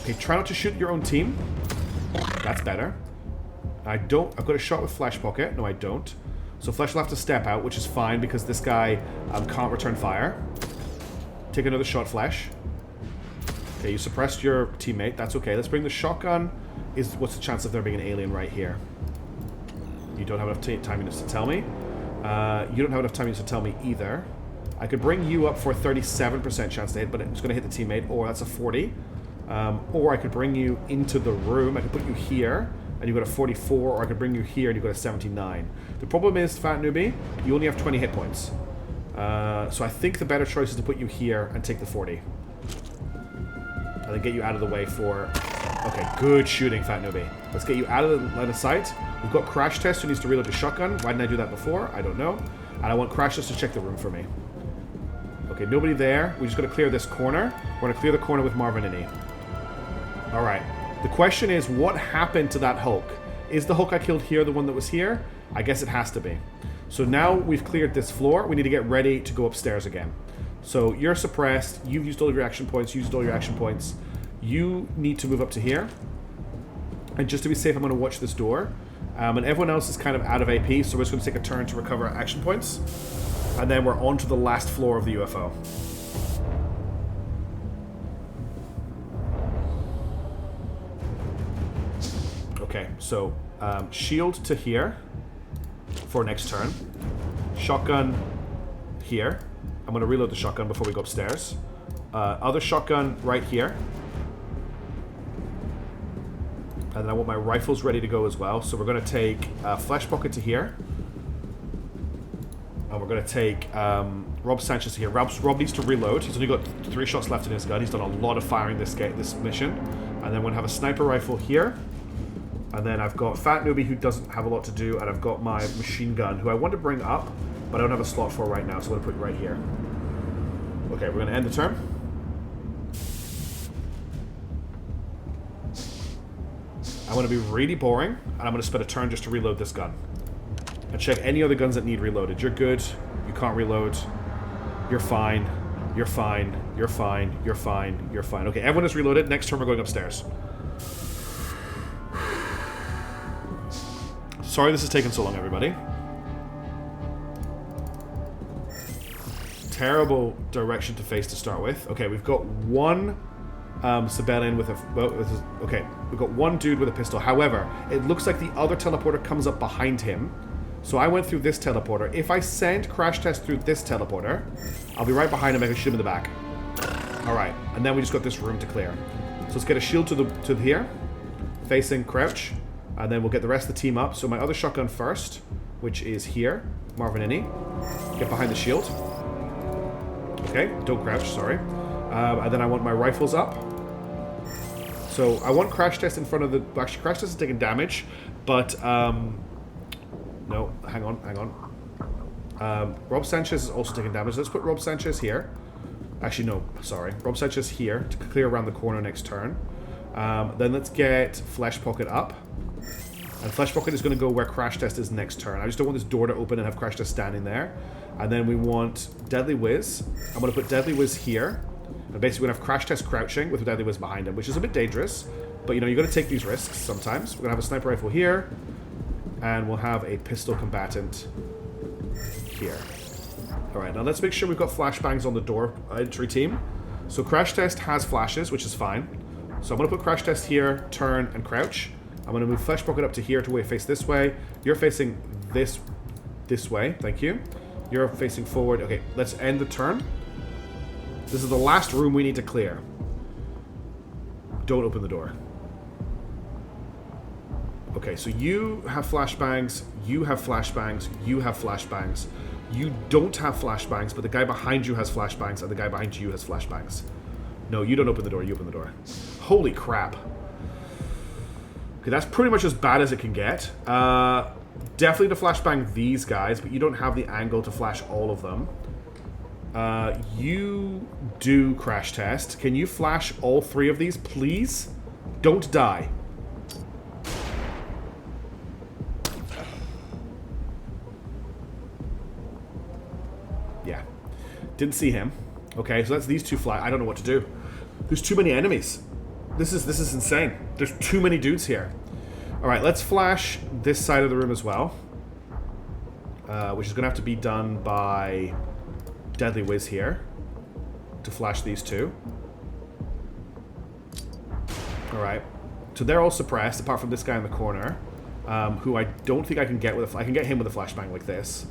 Okay, try not to shoot your own team. That's better. I've got a shot with Flesh Pocket. No, I don't. So Flesh will have to step out, which is fine because this guy can't return fire. Take another shot, Flesh. Okay, you suppressed your teammate. That's okay. Let's bring the shotgun. What's the chance of there being an alien right here? You don't have enough time units to tell me. You don't have enough time units to tell me either. I could bring you up for a 37% chance to hit, but it's going to hit the teammate. Or that's a 40. Or I could bring you into the room. I could put you here, and you got a 44. Or I could bring you here, and you got a 79. The problem is, Fat Newbie, you only have 20 hit points. So I think the better choice is to put you here and take the 40. And then get you out of the way for... Okay, good shooting, Fat Newbie. Let's get you out of the line of sight. We've got Crash Test who needs to reload his shotgun. Why didn't I do that before? I don't know. And I want Crash Test to check the room for me. Okay, nobody there. We just got to clear this corner. We're going to clear the corner with Marvin and E. Alright. The question is, what happened to that Hulk? Is the Hulk I killed here the one that was here? I guess it has to be. So now we've cleared this floor. We need to get ready to go upstairs again. So you're suppressed. You've used all of your action points. Used all your action points. You need to move up to here. And just to be safe, I'm going to watch this door. And everyone else is kind of out of AP, so we're just going to take a turn to recover action points. And then we're on to the last floor of the UFO. Okay, so shield to here for next turn. Shotgun here. I'm going to reload the shotgun before we go upstairs. Other shotgun right here. And then I want my rifles ready to go as well. So we're going to take Flesh Pocket to here. And we're going to take Rob Sanchez here. Rob needs to reload. He's only got 3 shots left in his gun. He's done a lot of firing this mission. And then we're going to have a sniper rifle here. And then I've got Fat Newbie, who doesn't have a lot to do. And I've got my machine gun, who I want to bring up, but I don't have a slot for right now. So I'm going to put it right here. Okay, we're going to end the turn. I'm going to be really boring, and I'm going to spend a turn just to reload this gun. And check any other guns that need reloaded. You're good. You can't reload. You're fine. You're fine. You're fine. You're fine. You're fine. Okay, everyone is reloaded. Next turn, we're going upstairs. Sorry this is taking so long, everybody. Terrible direction to face to start with. Okay, we've got one civilian with a... okay, we've got one dude with a pistol. However, it looks like the other teleporter comes up behind him. So I went through this teleporter. If I send Crash Test through this teleporter, I'll be right behind him. I can shoot him in the back. Alright, and then we just got this room to clear. So let's get a shield to here, facing Crouch, and then we'll get the rest of the team up. So my other shotgun first, which is here. Marvin Innie. Get behind the shield. Okay, don't crouch, sorry. And then I want my rifles up. So I want Crash Test in front of the... Actually, Crash Test is taking damage, but... no, hang on. Rob Sanchez is also taking damage. Let's put Rob Sanchez here. Actually, no, sorry. Rob Sanchez here to clear around the corner next turn. Then let's get Flesh Pocket up. And Flesh Pocket is going to go where Crash Test is next turn. I just don't want this door to open and have Crash Test standing there. And then we want Deadly Whiz. I'm going to put Deadly Whiz here. And basically we're going to have Crash Test crouching with Deadly Whiz behind him, which is a bit dangerous. But, you know, you've got to take these risks sometimes. We're going to have a sniper rifle here. And we'll have a pistol combatant here. Alright, now let's make sure we've got flashbangs on the door entry team. So Crash Test has flashes, which is fine. So I'm going to put Crash Test here, turn, and crouch. I'm going to move Flesh Pocket up to here to face this way. You're facing this way. Thank you. You're facing forward. Okay, let's end the turn. This is the last room we need to clear. Don't open the door. Okay, so you have flashbangs, you have flashbangs, you have flashbangs. You don't have flashbangs, but the guy behind you has flashbangs, and the guy behind you has flashbangs. No, you don't open the door, you open the door. Holy crap. Okay, that's pretty much as bad as it can get. Definitely to flashbang these guys, but you don't have the angle to flash all of them. You do Crash Test. Can you flash all three of these, please? Don't die. Yeah. Didn't see him. Okay, so that's these two fly. I don't know what to do. There's too many enemies. This is insane. There's too many dudes here. Alright, let's flash this side of the room as well. Which is going to have to be done by Deadly Whiz here. To flash these two. Alright. So they're all suppressed, apart from this guy in the corner. Who I don't think I can get with a... I can get him with a flashbang like this.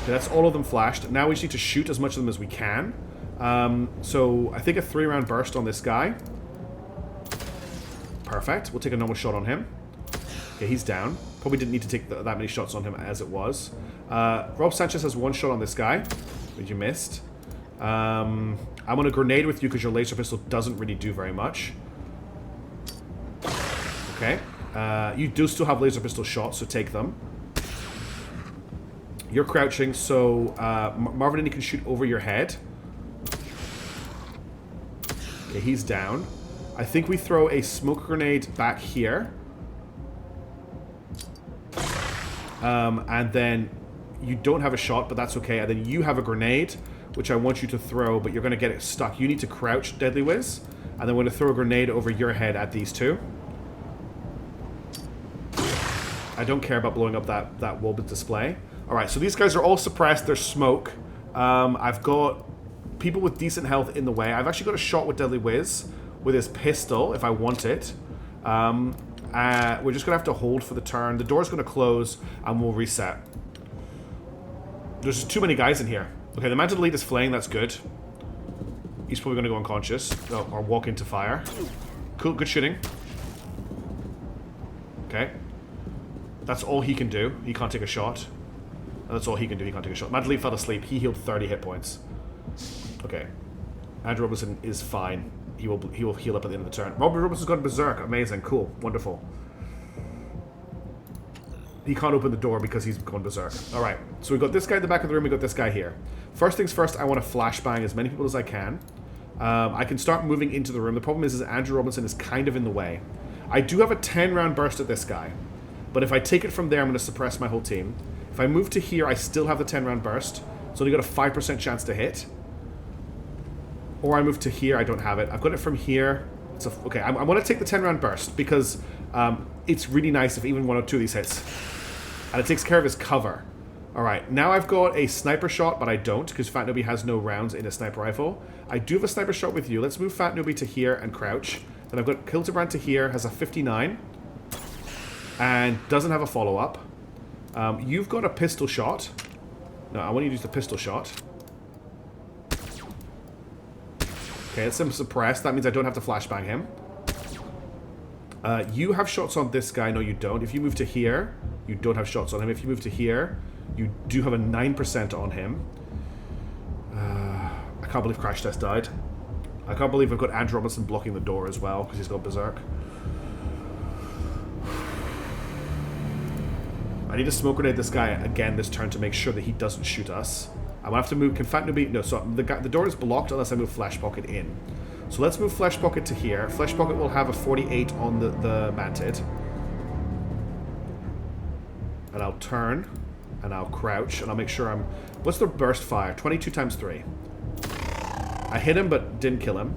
Okay, that's all of them flashed. Now we just need to shoot as much of them as we can. So I think a 3-round burst on this guy. Perfect. We'll take a normal shot on him. Okay, he's down. Probably didn't need to take that many shots on him as it was. Rob Sanchez has 1 shot on this guy, which you missed. I'm going to grenade with you because your laser pistol doesn't really do very much. Okay. You do still have laser pistol shots, so take them. You're crouching, so Marvin Innie can shoot over your head. Okay, he's down. I think we throw a smoke grenade back here. And then you don't have a shot, but that's okay. And then you have a grenade, which I want you to throw, but you're going to get it stuck. You need to crouch, Deadly Whiz. And then we're going to throw a grenade over your head at these two. I don't care about blowing up that wall display. Alright, so these guys are all suppressed. There's smoke. I've got people with decent health in the way. I've actually got a shot with Deadly Whiz with his pistol, if I want it. We're just going to have to hold for the turn. The door's going to close, and we'll reset. There's just too many guys in here. Okay, the Mounted Elite is flaying. That's good. He's probably going to go unconscious. Or walk into fire. Cool, good shooting. Okay. That's all he can do. He can't take a shot. That's all he can do. He can't take a shot. Mounted Elite fell asleep. He healed 30 hit points. Okay. Andrew Robinson is fine. He will heal up at the end of the turn. Robert Robinson's gone berserk. Amazing. Cool. Wonderful. He can't open the door because he's gone berserk. Alright. So we've got this guy in the back of the room. We've got this guy here. First things first, I want to flashbang as many people as I can. I can start moving into the room. The problem is Andrew Robinson is kind of in the way. I do have a 10-round burst at this guy. But if I take it from there, I'm going to suppress my whole team. If I move to here, I still have the 10-round burst. It's only got a 5% chance to hit. Or I move to here, I don't have it. I've got it from here. Okay, I want to take the 10-round burst because it's really nice if even one or two of these hits. And it takes care of his cover. Alright, now I've got a sniper shot, but I don't because Fat Newbie has no rounds in a sniper rifle. I do have a sniper shot with you. Let's move Fat Newbie to here and crouch. Then I've got Hildebrand to here, has a 59. And doesn't have a follow-up. You've got a pistol shot. No, I want you to use the pistol shot. Okay, it's him suppressed. That means I don't have to flashbang him. You have shots on this guy. No, you don't. If you move to here, you don't have shots on him. If you move to here, you do have a 9% on him. I can't believe Crash Test died. I can't believe I've got Andrew Robinson blocking the door as well because he's got Berserk. I need to smoke grenade this guy again this turn to make sure that he doesn't shoot us. I'm gonna have to move. Can Fat Newbie? No, so the door is blocked unless I move Flesh Pocket in. So let's move Flesh Pocket to here. Flesh Pocket will have a 48 on the Manted. And I'll turn. And I'll crouch. And I'll make sure I'm... What's the burst fire? 22 times 3. I hit him, but didn't kill him.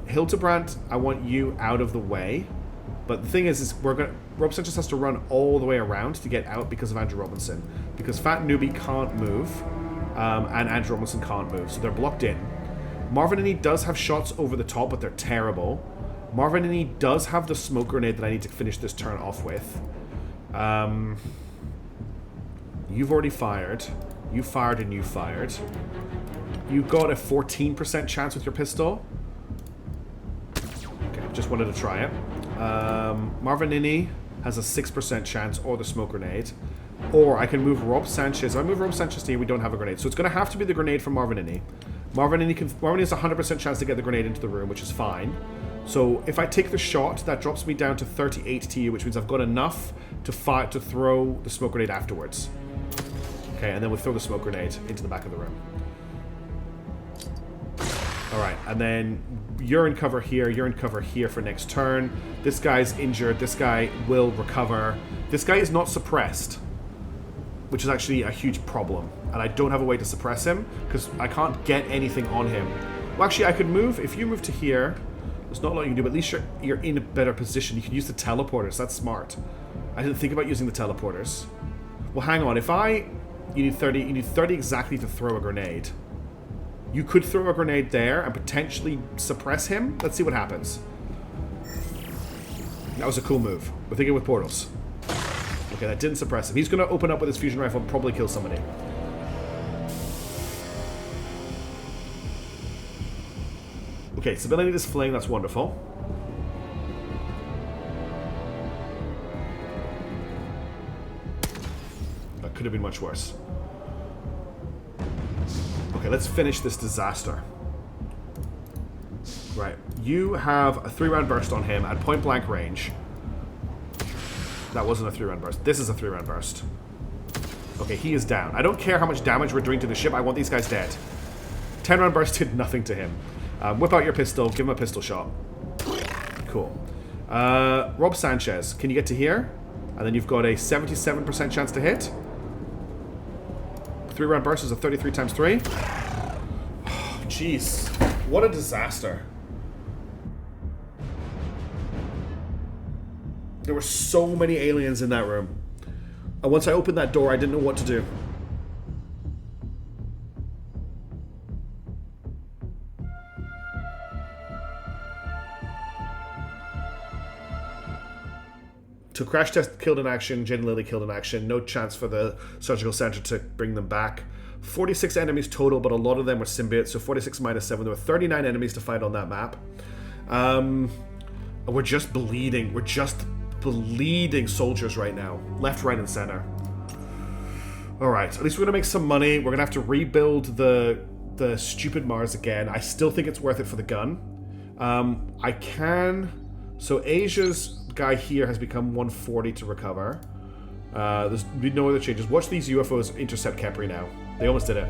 Hildebrand, I want you out of the way. But the thing is Robson just has to run all the way around to get out because of Andrew Robinson. Because Fat Newbie can't move. And Andrew Robinson can't move. So they're blocked in. Marvin Innie does have shots over the top, but they're terrible. Marvin Innie does have the smoke grenade that I need to finish this turn off with. You've already fired. You fired and you fired. You've got a 14% chance with your pistol. Okay, just wanted to try it. Marvin Innie has a 6% chance or the smoke grenade. Or I can move Rob Sanchez. If I move Rob Sanchez to here, we don't have a grenade. So it's going to have to be the grenade from Marvin Innie. Marvin Innie has a 100% chance to get the grenade into the room, which is fine. So if I take the shot, that drops me down to 38 TU, which means I've got enough to throw the smoke grenade afterwards. Okay, and then we'll throw the smoke grenade into the back of the room. Alright, and then you're in cover here, you're in cover here for next turn. This guy's injured, this guy will recover. This guy is not suppressed, which is actually a huge problem. And I don't have a way to suppress him, because I can't get anything on him. Well, actually, I could move. If you move to here, there's not a lot you can do, but at least you're in a better position. You can use the teleporters. That's smart. I didn't think about using the teleporters. Well, hang on. You need 30 exactly to throw a grenade. You could throw a grenade there and potentially suppress him. Let's see what happens. That was a cool move. We're thinking with portals. Okay, that didn't suppress him. He's going to open up with his fusion rifle and probably kill somebody. Okay, civilian is flaying. That's wonderful. That could have been much worse. Okay, let's finish this disaster. Right, you have a 3-round burst on him at point blank range. That wasn't a 3-round burst. This is a 3-round burst. Okay, he is down. I don't care how much damage we're doing to the ship. I want these guys dead. 10-round burst did nothing to him. Whip out your pistol. Give him a pistol shot. Cool. Rob Sanchez, can you get to here? And then you've got a 77% chance to hit. 3-round burst is a 33 times 3. Oh, jeez. What a disaster. There were so many aliens in that room. And once I opened that door, I didn't know what to do. So Crash Test killed in action, Jane Lily killed in action, no chance for the surgical center to bring them back. 46 enemies total, but a lot of them were symbiotes, so 46 minus 7. There were 39 enemies to fight on that map. We're just bleeding. We're just bleeding soldiers right now. Left, right, and center. Alright, at least we're going to make some money. We're going to have to rebuild the stupid Mars again. I still think it's worth it for the gun. I can... So Asia's guy here has become 140 to recover. There's been no other changes. Watch these UFOs intercept Kepri now. They almost did it.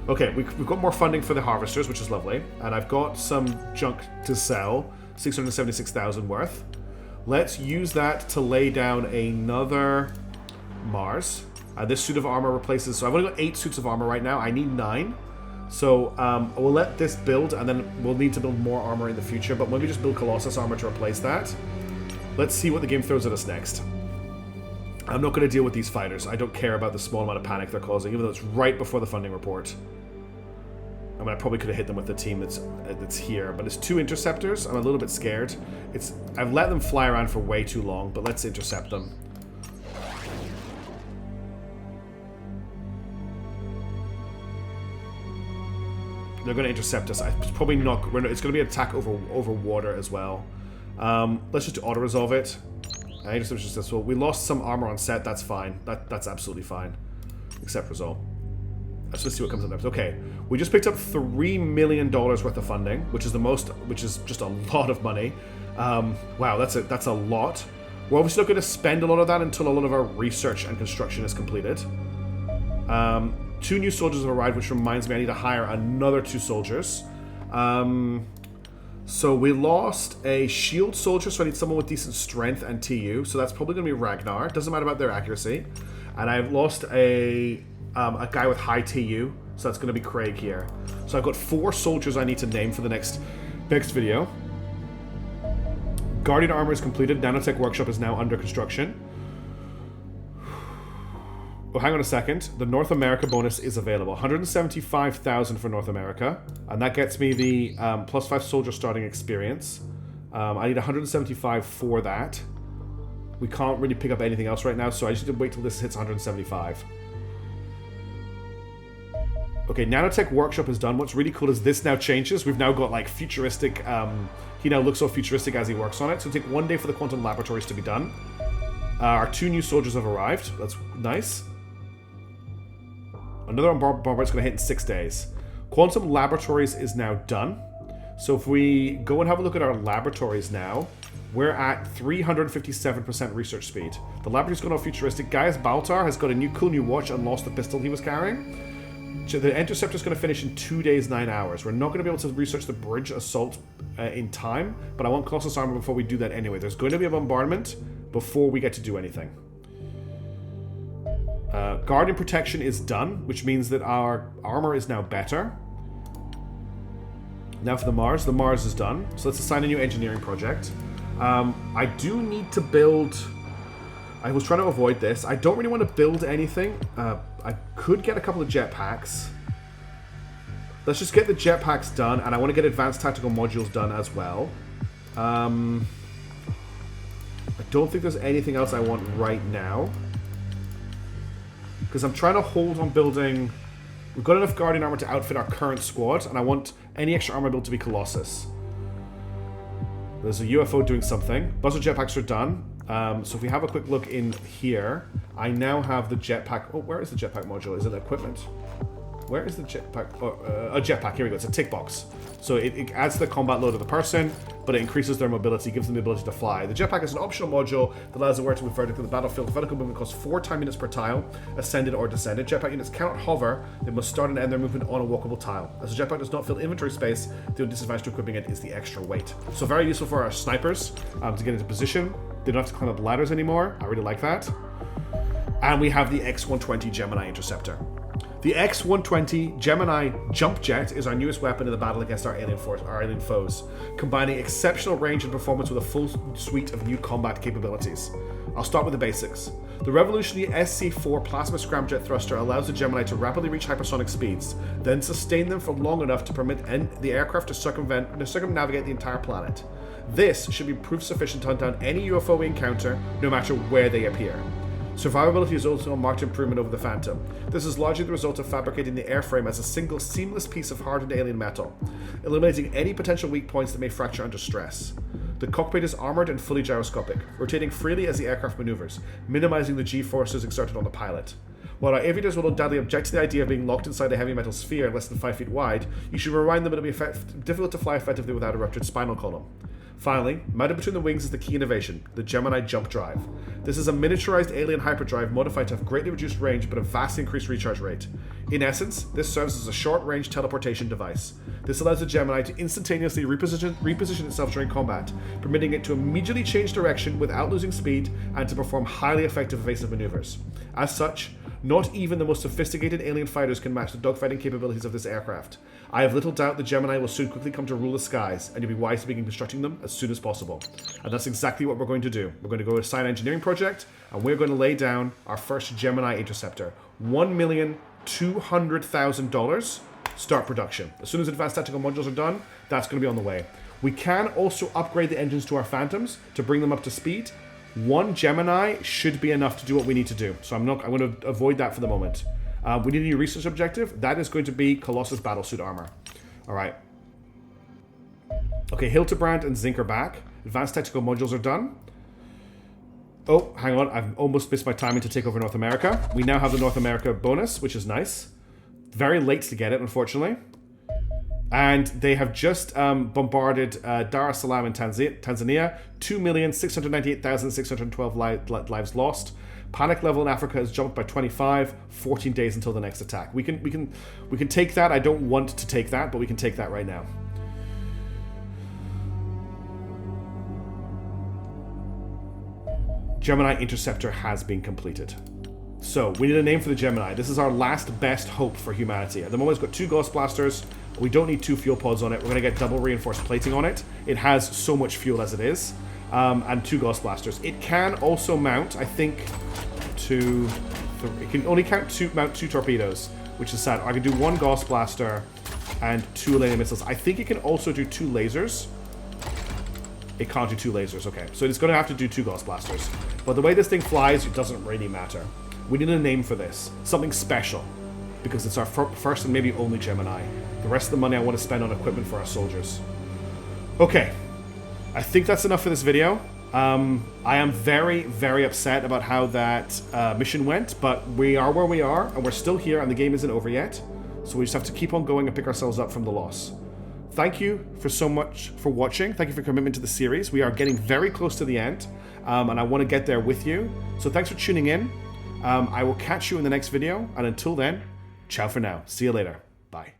Okay, we've got more funding for the harvesters, which is lovely. And I've got some junk to sell. 676,000 worth. Let's use that to lay down another Mars. This suit of armor replaces... So I've only got 8 suits of armor right now. I need 9. So we'll let this build, and then we'll need to build more armor in the future. But maybe just build Colossus armor to replace that. Let's see what the game throws at us next. I'm not going to deal with these fighters. I don't care about the small amount of panic they're causing, even though it's right before the funding report. I mean, I probably could have hit them with the team that's here, but it's 2 interceptors. I'm a little bit scared. I've let them fly around for way too long, but let's intercept them. They're going to intercept us. It's probably not. It's going to be an attack over water as well. Let's just auto-resolve it. Intercept successful. We lost some armor on set. That's fine. That's absolutely fine. Except result. Let's just see what comes up next. Okay, we just picked up $3 million worth of funding, which is just a lot of money. Wow, that's a lot. We're obviously not going to spend a lot of that until a lot of our research and construction is completed. 2 new soldiers have arrived, which reminds me I need to hire another 2 soldiers. So we lost a shield soldier, so I need someone with decent strength and TU. So that's probably going to be Ragnar. Doesn't matter about their accuracy. And I've lost a guy with high TU, so that's going to be Craig here. So I've got 4 soldiers I need to name for the next video. Guardian armor is completed. Nanotech workshop is now under construction. Oh, hang on a second. The North America bonus is available. 175,000 for North America. And that gets me the +5 soldier starting experience. I need 175 for that. We can't really pick up anything else right now, so I just need to wait till this hits 175. Okay, Nanotech Workshop is done. What's really cool is this now changes. We've now got like futuristic... he now looks so futuristic as he works on it. So it'll take 1 day for the quantum laboratories to be done. Our 2 new soldiers have arrived. That's nice. Another bombardment's going to hit in 6 days. Quantum Laboratories is now done. So if we go and have a look at our laboratories now, we're at 357% research speed. The laboratory's gone all futuristic. Gaius Baltar has got a cool new watch and lost the pistol he was carrying. So the Interceptor's going to finish in 2 days, 9 hours. We're not going to be able to research the bridge assault in time, but I want Colossus armor before we do that anyway. There's going to be a bombardment before we get to do anything. Guardian protection is done, which means that our armor is now better. Now for the Mars. The Mars is done. So let's assign a new engineering project. I do need to build... I was trying to avoid this. I don't really want to build anything. I could get a couple of jetpacks. Let's just get the jetpacks done, and I want to get advanced tactical modules done as well. I don't think there's anything else I want right now. Because I'm trying to hold on building... We've got enough Guardian armor to outfit our current squad, and I want any extra armor built to be Colossus. There's a UFO doing something. Buzzer jetpacks are done. So if we have a quick look in here, I now have the jetpack... Oh, where is the jetpack module? Is it equipment? Where is the jetpack? Oh, a jetpack. Here we go. It's a tick box. So it adds to the combat load of the person, but it increases their mobility, gives them the ability to fly. The jetpack is an optional module that allows the wearer to move vertically in the battlefield. Vertical movement costs 4 time units per tile, ascended or descended. Jetpack units cannot hover. They must start and end their movement on a walkable tile. As the jetpack does not fill inventory space, the only disadvantage to equipping it is the extra weight. So very useful for our snipers to get into position. They don't have to climb up ladders anymore. I really like that. And we have the X-120 Gemini Interceptor. The X-120 Gemini Jump Jet is our newest weapon in the battle against our alien foes, combining exceptional range and performance with a full suite of new combat capabilities. I'll start with the basics. The revolutionary SC-4 plasma scramjet thruster allows the Gemini to rapidly reach hypersonic speeds, then sustain them for long enough to permit the aircraft to circumnavigate the entire planet. This should be proof sufficient to hunt down any UFO we encounter, no matter where they appear. Survivability is also a marked improvement over the Phantom. This is largely the result of fabricating the airframe as a single seamless piece of hardened alien metal, eliminating any potential weak points that may fracture under stress. The cockpit is armored and fully gyroscopic, rotating freely as the aircraft maneuvers, minimizing the G-forces exerted on the pilot. While our aviators will undoubtedly object to the idea of being locked inside a heavy metal sphere less than 5 feet wide, you should remind them that it will be difficult to fly effectively without a ruptured spinal column. Finally, mounted between the wings is the key innovation, the Gemini Jump Drive. This is a miniaturized alien hyperdrive modified to have greatly reduced range but a vastly increased recharge rate. In essence, this serves as a short-range teleportation device. This allows the Gemini to instantaneously reposition itself during combat, permitting it to immediately change direction without losing speed and to perform highly effective evasive maneuvers. As such, not even the most sophisticated alien fighters can match the dogfighting capabilities of this aircraft. I have little doubt the Gemini will soon quickly come to rule the skies, and you'll be wise to begin constructing them as soon as possible. And that's exactly what we're going to do. We're going to go assign an engineering project, and we're going to lay down our first Gemini interceptor. $1,200,000. Start production. As soon as advanced tactical modules are done, that's going to be on the way. We can also upgrade the engines to our Phantoms to bring them up to speed. One Gemini should be enough to do what we need to do. So I'm going to avoid that for the moment. We need a new research objective. That is going to be Colossus battlesuit armor. All right. Okay, Hildebrand and Zink are back. Advanced tactical modules are done. Oh, hang on. I've almost missed my timing to take over North America. We now have the North America bonus, which is nice. Very late to get it, unfortunately. And they have just bombarded Dar es Salaam in Tanzania. 2,698,612 lives lost. Panic level in Africa has jumped by 25. 14 days until the next attack. We can take that. I don't want to take that, but we can take that right now. Gemini Interceptor has been completed. So, we need a name for the Gemini. This is our last best hope for humanity. At the moment, it's got 2 Ghost Blasters. We don't need 2 fuel pods on it. We're going to get double reinforced plating on it. It has so much fuel as it is. And 2 Ghost Blasters. It can also mount, I think, it can only mount 2 torpedoes, which is sad. I can do 1 Ghost Blaster and 2 laser missiles. I think it can also do 2 lasers. It can't do 2 lasers, okay. So it's going to have to do 2 Ghost Blasters. But the way this thing flies, it doesn't really matter. We need a name for this. Something special. Because it's our first and maybe only Gemini. The rest of the money I want to spend on equipment for our soldiers. Okay. I think that's enough for this video. I am very, very upset about how that mission went. But we are where we are. And we're still here. And the game isn't over yet. So we just have to keep on going and pick ourselves up from the loss. Thank you so much for watching. Thank you for your commitment to the series. We are getting very close to the end. And I want to get there with you. So thanks for tuning in. I will catch you in the next video, and until then, ciao for now. See you later. Bye.